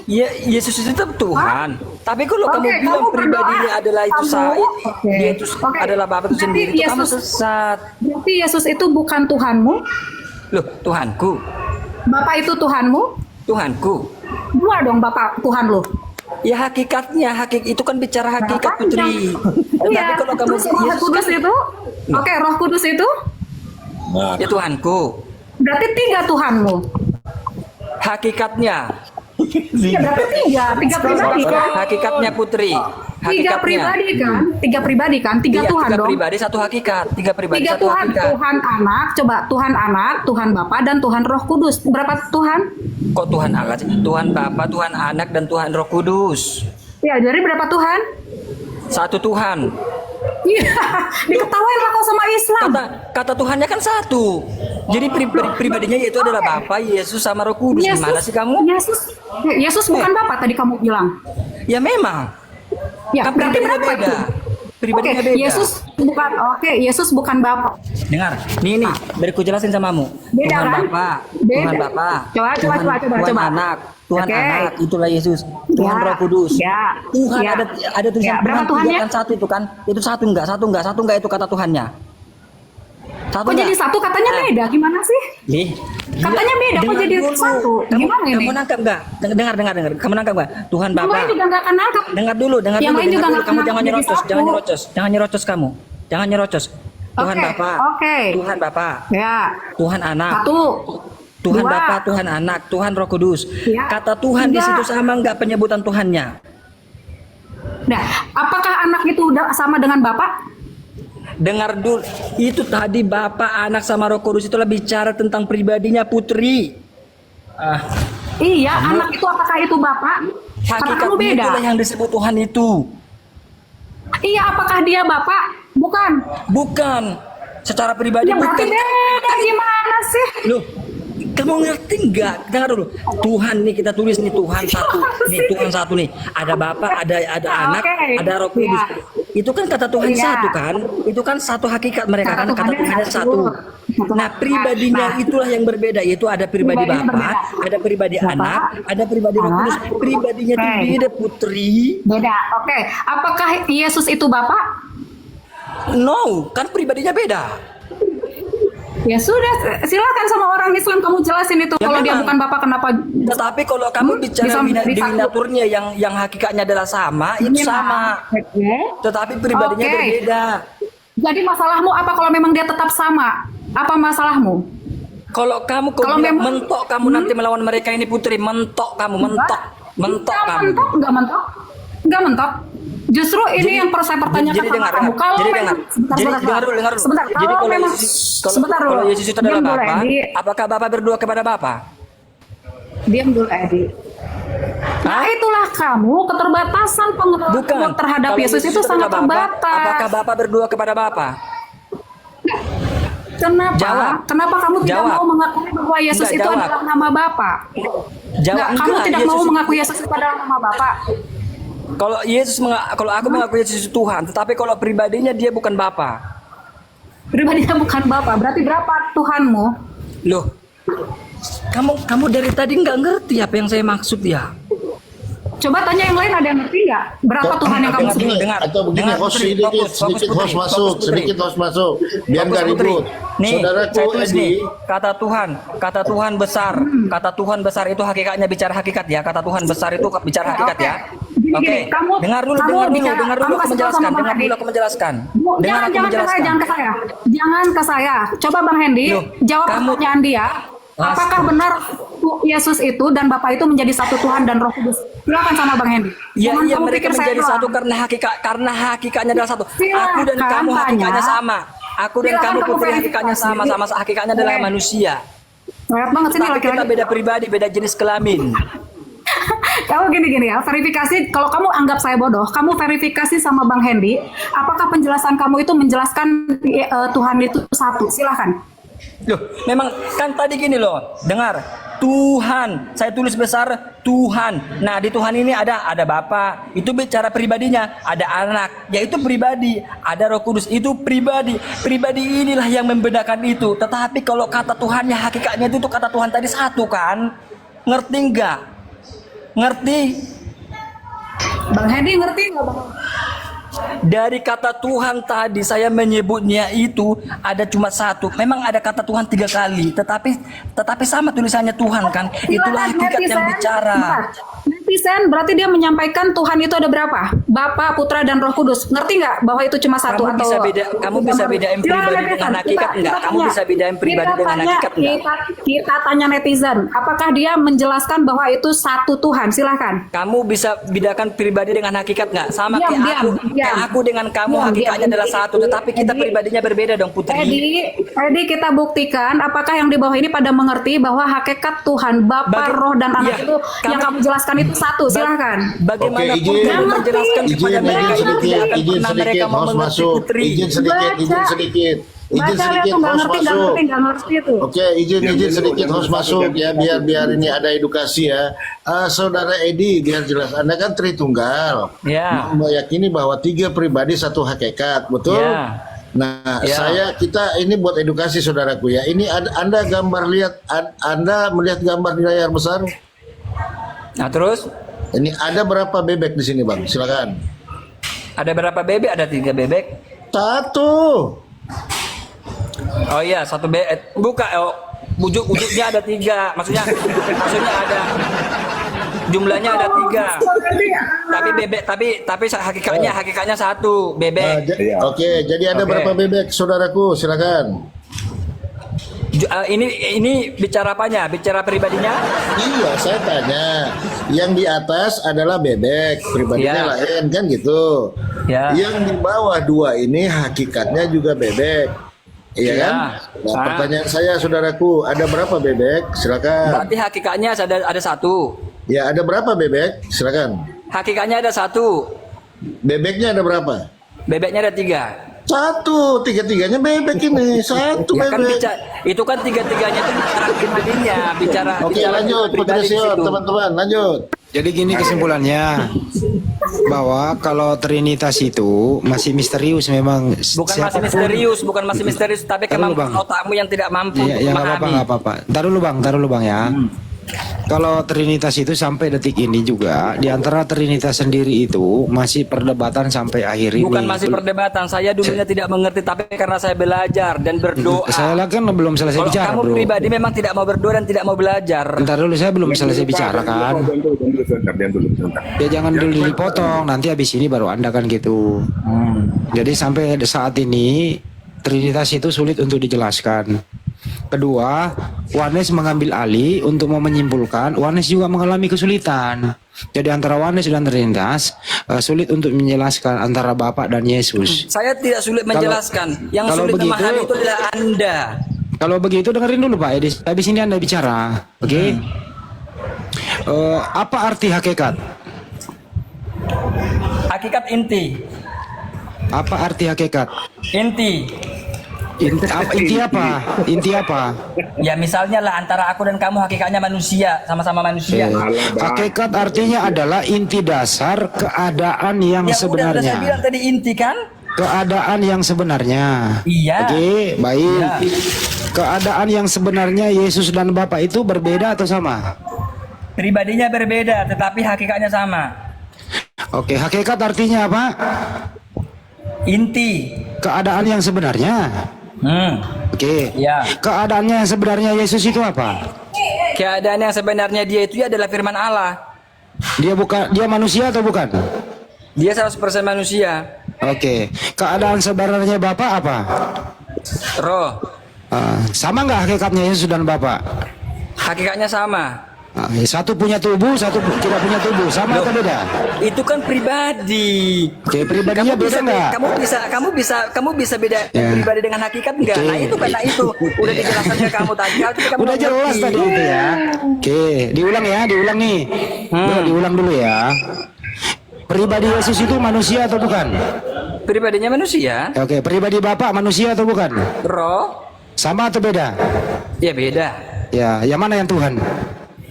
S6: ya, Yesus itu tetap Tuhan. Tapi kalau
S4: Oke,
S6: kamu bilang
S4: kamu
S6: pribadinya
S4: berdoa,
S6: adalah itu
S4: kamu- oke.
S6: dia itu
S4: Oke.
S6: adalah Bapa itu
S4: Berarti
S6: sendiri, itu kamu
S4: Yesus-
S6: sesat.
S4: Berarti Yesus itu bukan Tuhanmu?
S6: Loh, Tuhanku,
S4: Bapak itu Tuhanmu?
S6: Tuhanku.
S4: Dua dong Bapak Tuhan lo.
S6: Ya hakikatnya, itu kan bicara hakikat Putri. Tapi
S4: Iya.
S6: kalau kamu
S4: Terus Roh
S6: Yesus
S4: Kudus
S6: kan-
S4: itu? Oke, Roh Kudus itu?
S7: Nah,
S6: ya Tuhanku.
S4: Berarti tiga Tuhanmu.
S6: Hakikatnya,
S4: Iya, berarti tiga pribadi kan?
S6: hakikatnya Putri.
S4: Tiga pribadi kan? Tiga
S6: Iya,
S4: Tuhan
S6: tiga
S4: dong.
S6: pribadi satu hakikat. Tiga pribadi
S4: Tiga
S6: satu
S4: Tuhan,
S6: hakikat.
S4: Tuhan Anak, coba Tuhan Anak, Tuhan Bapa dan Tuhan Roh Kudus. Berapa Tuhan?
S6: Kok Tuhan Allah sih? Tuhan Bapa, Tuhan Anak dan Tuhan Roh Kudus.
S4: Ya, jadi berapa Tuhan?
S6: Satu Tuhan.
S4: Iya, diketawain lah kau sama Islam.
S6: Kata Tuhannya kan satu. Jadi pribadinya yaitu adalah Bapa, Yesus sama Roh Kudus. Gimana sih kamu?
S4: Yesus bukan Bapa tadi kamu bilang.
S6: Ya memang.
S4: Ya,
S6: Kan
S4: berarti
S6: pribadinya
S4: berapa
S6: beda.
S4: itu?
S6: Pribadinya
S4: Oke,
S6: beda.
S4: Yesus bukan Bapa.
S6: Dengar, nih, biar ku jelasin samamu.
S4: Beda
S6: Tuhan
S4: kan?
S6: Bapa,
S4: Beda.
S6: Tuhan Bapa,
S4: Coba,
S6: Tuhan Anak, Tuhan
S4: Oke.
S6: Anak, itulah Yesus. Tuhan
S4: Ya,
S6: Roh Kudus.
S4: ya,
S6: Tuhan
S4: ya.
S6: ada tulisan
S4: Ya, berapa
S6: Tuhan
S4: Tuhannya?
S6: tiga kan satu itu kan? Itu satu enggak itu kata Tuhannya. Satu
S4: Kok jadi
S6: enggak?
S4: satu katanya
S6: Nah,
S4: beda? Gimana sih?
S6: Nih,
S4: Katanya beda, kok
S6: dengar
S4: jadi
S6: dulu.
S4: satu? Gimana ini?
S6: Kamu nangkap enggak? Dengar. Kamu nangkap enggak? Tuhan
S4: Yang
S6: Bapa.
S4: lain juga nggak akan nangkap.
S6: Dengar dulu.
S4: Yang lain juga
S6: Kamu
S4: nggak
S6: jangan
S4: akan jadi
S6: nyerocos,
S4: satu.
S6: jangan nyerocos kamu. Jangan nyerocos. Tuhan
S4: Oke,
S6: Bapa.
S4: oke.
S6: Tuhan Bapa.
S4: Ya,
S6: Tuhan Anak.
S4: satu.
S6: Tuhan
S4: Dua.
S6: Bapa, Tuhan Anak, Tuhan Roh Kudus.
S4: Ya.
S6: Kata Tuhan di
S4: Tiga.
S6: situ sama enggak penyebutan Tuhannya?
S4: Nah, apakah anak itu udah sama dengan Bapak?
S6: Dengar dulu. Itu tadi Bapa, Anak sama Roh Kudus itulah bicara tentang pribadinya Putri.
S4: Iya, anak itu apakah itu Bapak? Karena kamu
S6: Hakikatnya
S4: beda.
S6: itulah yang disebut Tuhan itu.
S4: Iya, apakah dia Bapak? Bukan.
S6: Bukan. Secara pribadi
S4: Ya berarti
S6: bukan.
S4: beda gimana sih?
S6: Loh, kamu ngerti nggak? Dengar dulu. Tuhan nih kita tulis nih Tuhan satu. Nih Tuhan satu nih. Ada Bapa, ada Anak,
S4: Oke.
S6: ada Roh Kudus.
S4: Ya.
S6: Itu kan kata Tuhan
S4: Iya.
S6: satu kan? Itu kan satu hakikat mereka kan? Kata
S4: Tuhannya
S6: Tuhannya satu. Nah pribadinya
S4: Nah.
S6: itulah yang berbeda. Yaitu ada pribadi
S4: Pribadinya
S6: Bapa,
S4: berbeda.
S6: ada pribadi
S4: Bapa,
S6: Anak, ada pribadi Roh
S4: Anak.
S6: Kudus. Pribadinya itu
S4: Oke.
S6: beda Putri.
S4: Beda. Oke. Apakah Yesus itu Bapak?
S6: No, kan pribadinya beda.
S4: Ya sudah, silakan sama orang Islam kamu jelasin itu.
S6: Ya
S4: Kalau dia
S6: memang.
S4: bukan bapak, kenapa?
S6: Tetapi kalau kamu
S4: bisa
S6: bicara
S4: menjadi
S6: di
S4: satu?
S6: Naturnya yang hakikatnya adalah sama, itu sama.
S4: Oke.
S6: Tetapi pribadinya
S4: Oke.
S6: berbeda.
S4: Jadi masalahmu apa kalau memang dia tetap sama? Apa masalahmu?
S6: Kalau kamu
S4: Kalau
S6: bilang
S4: memang-
S6: mentok kamu nanti melawan mereka ini Putri, mentok kamu, mentok kamu.
S4: Enggak mentok. Justru ini yang saya pertanyakan
S6: jadi
S4: sama
S6: dengar,
S4: kamu. Kalau
S6: jadi
S4: memang
S6: dengar. Jadi dengar dulu.
S4: Sebentar.
S6: Jadi
S4: Kalau memang sebentar dulu.
S6: kalau Yesus itu adalah
S4: Diam dulu,
S6: Bapa,
S4: Edi.
S6: apakah Bapa berdoa kepada Bapa?
S4: Diam dulu, Edi. Nah, itulah kamu keterbatasan
S6: Bukan.
S4: pengertian terhadap
S6: Kalau
S4: Yesus itu
S6: adalah
S4: sangat
S6: Bapa,
S4: terbatas.
S6: apakah Bapa berdoa kepada Bapa?
S4: Kenapa?
S6: Jawab.
S4: Kenapa kamu tidak
S6: Jawab.
S4: mau mengakui bahwa Yesus
S6: Enggak,
S4: itu
S6: jawab.
S4: adalah nama Bapa?
S6: Jawab,
S4: Kamu
S6: enggak,
S4: tidak
S6: Yesus
S4: mau
S6: itu-
S4: mengakui Yesus itu adalah nama Bapa?
S6: Kalau aku mengakui Yesus itu Tuhan, tetapi kalau pribadinya dia bukan Bapa.
S4: Pribadinya bukan Bapa. Berarti berapa Tuhanmu?
S6: Loh, kamu dari tadi nggak ngerti apa yang saya maksud ya?
S4: Coba tanya yang lain, ada yang ngerti nggak? Berapa Tuhan yang kamu
S6: Dengar
S4: sebut?
S6: dulu, dengar.
S1: Atau begini,
S6: Dengar,
S1: host
S6: Putri,
S1: sedikit,
S6: fokus,
S1: sedikit
S6: Putri,
S1: host masuk,
S6: fokus, Putri.
S1: sedikit host masuk, biar
S6: Fokus,
S1: nggak
S6: Putri.
S1: ribut.
S6: Nih,
S1: Saudaraku
S6: saya tulis
S1: Edi,
S6: nih, kata Tuhan besar, kata Tuhan besar itu hakikatnya bicara hakikat ya, kata Tuhan besar itu bicara hakikat ya.
S4: Gini,
S6: Oke,
S4: kamu-
S6: dengar dulu,
S4: kamu
S6: dengar dulu,
S4: bicara-
S6: dengar dulu
S4: kamu
S6: aku
S4: kasih tahu
S6: menjelaskan,
S4: sama Bang
S6: dengar
S4: Hendi.
S6: dulu aku menjelaskan,
S4: Bu,
S6: dengar
S4: jangan
S6: aku
S4: ke saya,
S6: menjelaskan.
S4: jangan ke saya. Jangan ke saya. Coba Bang Hendi
S6: Loh,
S4: jawab
S6: kamu-
S4: pertanyaan dia. Apakah benar Yesus itu dan Bapa itu menjadi satu Tuhan dan Roh Kudus? Silakan sama Bang Hendi.
S6: Iya,
S4: Jangan
S6: iya
S4: kamu
S6: mereka
S4: pikir saya
S6: menjadi
S4: doang.
S6: satu karena hakikatnya adalah satu.
S4: Silakan
S6: Aku dan kamu hakikatnya
S4: tanya.
S6: sama. Aku dan
S4: Silakan
S6: kamu
S4: kamu
S6: Putri hakikatnya sama,
S4: verifikasi.
S6: hakikatnya adalah
S4: Oke.
S6: manusia.
S4: Banyak banget sini
S6: Tapi kita
S4: laki-laki.
S6: beda pribadi, beda jenis kelamin.
S4: Kamu gini ya, verifikasi. Kalau kamu anggap saya bodoh, kamu verifikasi sama Bang Hendi. Apakah penjelasan kamu itu menjelaskan Tuhan itu satu? Silakan.
S6: Loh, memang kan tadi gini loh, dengar. Tuhan, saya tulis besar Tuhan. Nah, di Tuhan ini ada Bapa, itu bicara pribadinya, ada anak, yaitu pribadi, ada Roh Kudus, itu pribadi. Pribadi inilah yang membedakan itu. Tetapi kalau kata Tuhannya hakikatnya itu kata Tuhan tadi satu kan? Ngerti enggak? Ngerti?
S4: Bang Hendi ngerti nggak Bang?
S6: Dari kata Tuhan tadi saya menyebutnya itu ada cuma satu. Memang ada kata Tuhan 3 kali, tetapi sama tulisannya Tuhan kan. Itulah hakikat yang bicara.
S4: Bentar. Netizen berarti dia menyampaikan Tuhan itu ada berapa? Bapa, Putra, dan Roh Kudus. Ngerti nggak bahwa itu cuma satu
S6: Kamu
S4: atau?
S6: kamu bisa bedain pribadi dengan hakikat enggak? Kamu bisa bedain pribadi dengan hakikat enggak?
S4: Kita tanya netizen, apakah dia menjelaskan bahwa itu satu Tuhan? Silahkan.
S6: Kamu bisa bedakan pribadi dengan hakikat enggak? Sama
S4: Diam,
S6: kayak
S4: diam,
S6: aku.
S4: diam.
S6: Kayak aku dengan kamu
S4: Diam,
S6: hakikatnya
S4: diam.
S6: adalah satu, tetapi kita
S4: Edi.
S6: pribadinya berbeda dong, Putri.
S4: Edi, kita buktikan apakah yang di bawah ini pada mengerti bahwa hakikat Tuhan, Bapa, Roh, dan Anak
S6: Iya,
S4: itu yang kamu jelaskan itu satu. Silahkan.
S6: Bagaimana
S1: Oke,
S6: pun
S1: izin.
S6: kamu menjelaskan kepada mereka itu
S1: sedikit,
S6: tidak akan
S1: izin
S6: pernah mereka
S1: sedikit,
S6: mau
S1: host
S6: mengerti,
S1: masuk,
S6: Putri.
S1: izin sedikit, izin
S4: Baca.
S1: sedikit, izin
S4: Baca
S1: sedikit,
S4: itu nggak
S1: host
S4: ngerti,
S1: masuk.
S4: nggak ngerti itu.
S1: Oke, izin sedikit host masuk ya, biar ini ada edukasi ya. Saudara Edi, biar jelas, Anda kan Tritunggal,
S6: Ya.
S1: meyakini bahwa 3 pribadi satu hakikat, betul?
S6: Ya.
S1: Nah,
S6: Ya.
S1: kita ini buat edukasi saudaraku ya. Ini Anda Anda melihat gambar di layar besar?
S6: Nah, terus
S1: Ini ada berapa bebek di sini, Bang? Silakan.
S6: ada berapa bebek? Ada 3 bebek.
S1: 1.
S6: Oh iya, 1 bebek. Buka, ujungnya ada 3. Maksudnya ada jumlahnya ada 3. Tapi bebek, tapi hakikatnya 1 bebek.
S1: Oke, jadi ada
S6: Oke.
S1: berapa bebek, saudaraku? Silakan.
S6: Ini bicara apanya? Bicara pribadinya?
S1: Iya, saya tanya. Yang di atas adalah bebek, pribadinya
S6: Ya.
S1: lain kan gitu.
S6: Ya.
S1: Yang di bawah 2 ini hakikatnya juga bebek. Iya
S6: Ya.
S1: kan? Nah, pertanyaan saya, saudaraku, ada berapa bebek? Silakan.
S6: Berarti hakikatnya ada 1.
S1: Ya, ada berapa bebek? Silakan.
S6: Hakikatnya ada 1.
S1: Bebeknya ada berapa?
S6: Bebeknya ada 3.
S1: 1, 3-3-nya bebek ini. 1
S6: Ya kan
S1: bebek.
S6: itu kan 3-3-nya itu bicara pribadinya, bicara
S1: Oke,
S6: bicara
S1: lanjut, Putri
S6: pribadi di
S1: Sion,
S6: situ.
S1: teman-teman, lanjut.
S3: Jadi gini kesimpulannya, bahwa kalau Trinitas itu masih misterius memang.
S6: Bukan masih misterius, tapi
S3: Taruh
S6: kemampuan
S3: Bang.
S6: otakmu yang tidak mampu
S3: Ya,
S6: untuk
S3: ya nggak apa-apa,
S6: memahami.
S3: nggak apa-apa. Taruh lu bang ya. Kalau Trinitas itu sampai detik ini juga di antara Trinitas sendiri itu masih perdebatan sampai akhir ini.
S6: Bukan masih perdebatan. Saya dulunya tidak mengerti, tapi karena saya belajar dan berdoa.
S3: Saya kan belum selesai
S6: Kalau
S3: bicara,
S6: kamu
S3: bro.
S6: pribadi memang tidak mau berdoa dan tidak mau belajar.
S3: Bentar dulu, saya belum selesai bicara kan.
S7: Diam dulu, sebentar.
S3: Ya jangan dulu dipotong, nanti habis ini baru Anda kan gitu. Jadi sampai saat ini Trinitas itu sulit untuk dijelaskan. Kedua, Oneness mengambil alih untuk mau menyimpulkan. Oneness juga mengalami kesulitan. Jadi antara Oneness dan Trinitas sulit untuk menjelaskan antara Bapa dan Yesus.
S6: Saya tidak sulit menjelaskan. Yang
S3: kalau
S6: sulit
S3: begitu-
S6: memahami itu adalah Anda.
S3: Kalau begitu dengerin dulu Pak Edis. Habis ini Anda bicara, oke? Apa arti hakikat?
S6: Hakikat inti.
S3: Apa arti hakikat?
S6: Inti.
S3: Inti apa? Inti apa?
S6: Ya misalnya lah antara aku dan kamu hakikatnya manusia, sama-sama manusia.
S3: Hakikat artinya adalah inti dasar keadaan yang
S6: Ya udah saya bilang
S3: sebenarnya.
S6: tadi inti kan?
S3: Keadaan yang sebenarnya.
S6: Iya.
S3: Oke, baik.
S6: Iya.
S3: Keadaan yang sebenarnya Yesus dan Bapa itu berbeda atau sama?
S6: Pribadinya berbeda, tetapi hakikatnya sama.
S3: Oke, hakikat artinya apa?
S6: Inti.
S3: Keadaan yang sebenarnya. Oke.
S6: Ya.
S3: Keadaannya yang sebenarnya Yesus itu apa?
S6: Keadaan yang sebenarnya dia itu adalah firman Allah.
S3: Dia manusia atau bukan?
S6: Dia 100% manusia.
S3: Oke. Keadaan sebenarnya Bapa apa?
S6: Roh.
S3: Sama nggak hakikatnya Yesus dan Bapa?
S6: Hakikatnya sama.
S3: Satu punya tubuh, satu tidak punya tubuh. Sama atau beda?
S6: Itu kan pribadi.
S3: Oke, pribadinya beda nggak?
S6: Kamu bisa beda
S3: Ya.
S6: pribadi dengan hakikat enggak?
S3: Oke.
S6: Nah itu karena itu udah dijelaskan ke kamu tadi. Tapi kamu
S3: Udah
S6: nggak
S3: jelas
S6: ngerti.
S3: tadi itu ya. Oke, diulang ya, diulang nih. Bro, diulang dulu ya. Pribadi Yesus itu manusia atau bukan?
S6: Pribadinya manusia.
S3: Oke, pribadi Bapak manusia atau bukan?
S6: Roh.
S3: Sama atau beda?
S6: Ya beda.
S3: Ya, yang mana yang Tuhan?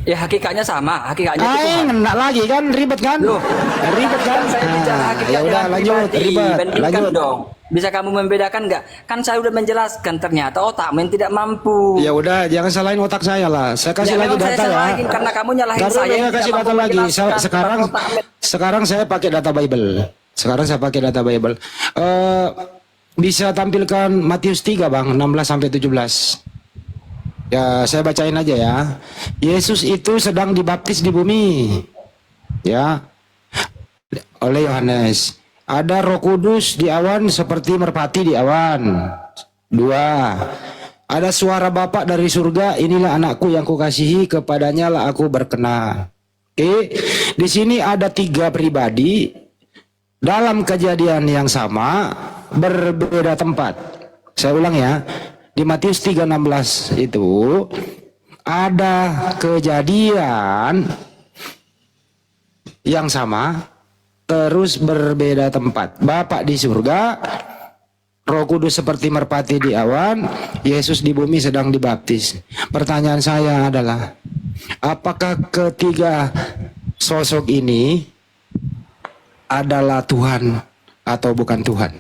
S6: Ya hakikatnya sama. Hakikatnya itu Tuhan.
S3: Enak lagi kan, ribet kan?
S6: Loh,
S3: Ribet kan?
S6: Saya bicara
S3: Ya
S6: hakikatnya
S3: udah lanjut,
S6: pribadi.
S3: ribet.
S6: Bandingkan
S3: Lanjut.
S6: dong. Bisa kamu membedakan nggak? Kan saya udah menjelaskan ternyata otakmu yang tidak mampu.
S3: Ya udah, jangan salahin otak saya lah. Saya kasih lagi
S6: memang saya
S3: data ya.
S6: salahin karena kamu nyalahin
S3: Ntar dulu,
S6: saya yang
S3: saya
S6: tidak
S3: kasih
S6: mampu
S3: data lagi.
S6: menjelaskan
S3: Sekarang
S6: tentang otakmu.
S3: sekarang saya pakai data Bible. Sekarang saya pakai data Bible. Bisa tampilkan Matius 3 Bang, 16 sampai 17. Ya, saya bacain aja ya. Yesus itu sedang dibaptis di bumi. Ya. Oleh Yohanes. Ada Roh Kudus di awan seperti merpati di awan. 2. Ada suara Bapa dari surga, inilah anakku yang kukasihi, kepadanya lah aku berkenan. Oke. Di sini ada 3 pribadi dalam kejadian yang sama, berbeda tempat. Saya ulang ya. Di Matius 3:16 itu ada kejadian yang sama terus berbeda tempat. Bapa di surga, Roh Kudus seperti merpati di awan, Yesus di bumi sedang dibaptis. Pertanyaan saya adalah, apakah ketiga sosok ini adalah Tuhan atau bukan Tuhan?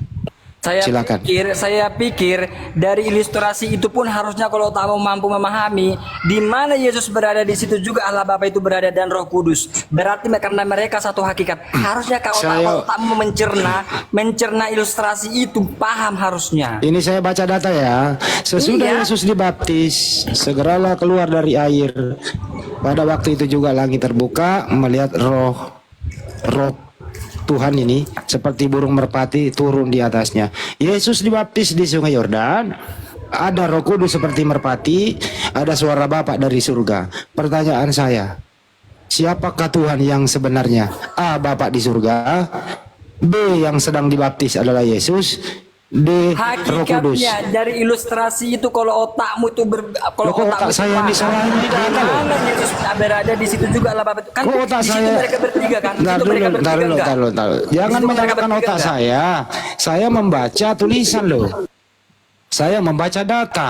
S3: Silakan.
S6: Saya pikir dari ilustrasi itu pun harusnya kalau kamu mampu memahami di mana Yesus berada, di situ juga Allah Bapa itu berada dan Roh Kudus. Berarti karena mereka satu hakikat. Harusnya kalau kamu mencerna ilustrasi itu paham harusnya.
S3: Ini saya baca data ya. Sesudah
S6: Iya.
S3: Yesus dibaptis, segeralah keluar dari air. Pada waktu itu juga langit terbuka, melihat roh Tuhan ini seperti burung merpati turun di atasnya. Yesus dibaptis di Sungai Yordan. Ada Roh Kudus seperti merpati, ada suara Bapa dari surga. Pertanyaan saya, siapakah Tuhan yang sebenarnya? A. Bapa di surga. B. Yang sedang dibaptis adalah Yesus. D. Roh Kudus.
S6: Hakikatnya dari ilustrasi itu kalau otakmu itu
S3: Loh, kok otak saya yang disalahin di data loh?
S6: Karena Yesus berada di situ juga Allah Bapa. Kan
S3: Kok otak
S6: di situ
S3: saya?
S6: mereka bertiga kan? Di
S3: Ntar
S6: situ
S3: dulu,
S6: mereka bertiga enggak?
S3: ntar dulu.
S6: Di
S3: Jangan
S6: situ mereka
S3: menyalahkan
S6: bertiga
S3: otak
S6: enggak?
S3: saya. Saya membaca tulisan loh. Saya membaca data.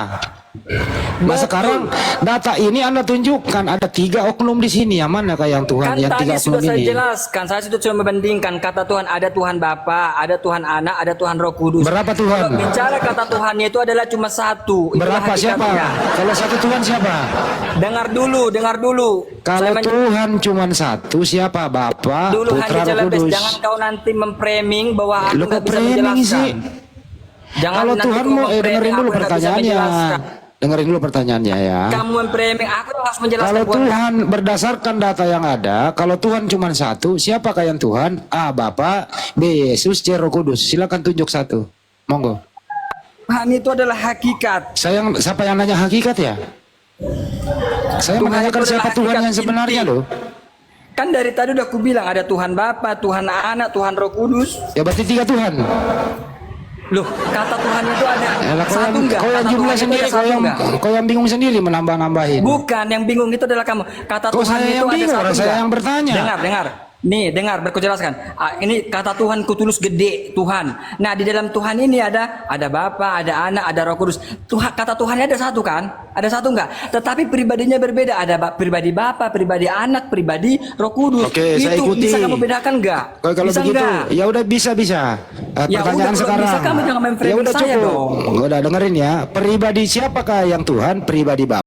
S3: Nah sekarang data ini Anda tunjukkan ada 3 oknum di sini, yang mana yang Tuhan
S6: Kan
S3: yang 3
S6: tadi
S3: oknum
S6: sudah saya
S3: ini?
S6: jelaskan, saya sudah membandingkan kata Tuhan, ada Tuhan Bapa, ada Tuhan Anak, ada Tuhan Roh Kudus.
S3: Berapa Tuhan?
S6: Kalau bicara kata Tuhannya itu adalah cuma satu. Itulah
S3: Berapa siapa?
S6: hakikatnya.
S3: Kalau satu Tuhan siapa?
S6: Dengar dulu.
S3: Kalau
S6: Saya
S3: Tuhan cuma satu siapa? Bapa,
S6: dulu
S3: Putra,
S6: Handi
S3: Roh
S6: Jalabes,
S3: Kudus.
S6: jangan kau nanti memframing bahwa aku
S3: Lu
S6: nggak
S3: kok
S6: bisa
S3: framing
S6: menjelaskan.
S3: sih?
S6: Jangan
S3: Kalau
S6: nanti
S3: Tuhan
S6: kau
S3: mau
S6: memframing,
S3: dengerin dulu
S6: aku nggak bisa
S3: pertanyaannya.
S6: menjelaskan.
S3: Dengerin dulu pertanyaannya ya.
S6: Kamu memframing, aku harus menjelaskan.
S3: Kalau
S6: buat
S3: Tuhan berdasarkan data yang ada, kalau Tuhan cuma satu, siapakah yang Tuhan? A. Bapa, B. Yesus, C. Roh Kudus. Silakan tunjuk satu. Monggo.
S6: Tuhan itu adalah hakikat.
S3: Siapa yang nanya hakikat ya? Saya
S6: Tuhan
S3: menanyakan
S6: itu
S3: siapa
S6: adalah
S3: Tuhan
S6: hakikat
S3: yang sebenarnya
S6: inti.
S3: loh.
S6: Kan dari tadi udah aku bilang ada Tuhan Bapa, Tuhan Anak, Tuhan Roh Kudus.
S3: Ya berarti 3 Tuhan.
S6: Loh, kata Tuhan itu ada
S3: Yalah,
S6: satu enggak?
S3: kau yang
S6: Kata
S3: jumlah
S6: Tuhan itu
S3: sendiri,
S6: ada satu enggak?
S3: kau yang bingung sendiri menambah-nambahin.
S6: Bukan, yang bingung itu adalah kamu. Kata
S3: Kok
S6: Tuhan
S3: saya
S6: itu
S3: yang
S6: ada
S3: bingung,
S6: satu
S3: orang saya
S6: enggak?
S3: yang bertanya.
S6: Dengar. Nih, dengar, berkujelaskan. Ini kata Tuhan kutulus gede, Tuhan. Nah, di dalam Tuhan ini ada Bapa, ada Anak, ada Roh Kudus. Kata Tuhannya ada satu kan? Ada satu enggak? Tetapi pribadinya berbeda. Ada pribadi Bapa, pribadi Anak, pribadi Roh Kudus.
S3: Oke, saya
S6: itu
S3: ikuti.
S6: bisa kamu bedakan enggak?
S3: Kalau
S6: Bisa
S3: begitu,
S6: enggak?
S3: ya udah bisa.
S6: Ya
S3: Pertanyaan
S6: udah, kalau
S3: sekarang.
S6: bisa kamu jangan main
S3: Ya
S6: framing
S3: udah
S6: saya
S3: cukup.
S6: dong.
S3: Udah dengerin ya. Pribadi siapakah yang Tuhan? Pribadi Bapa.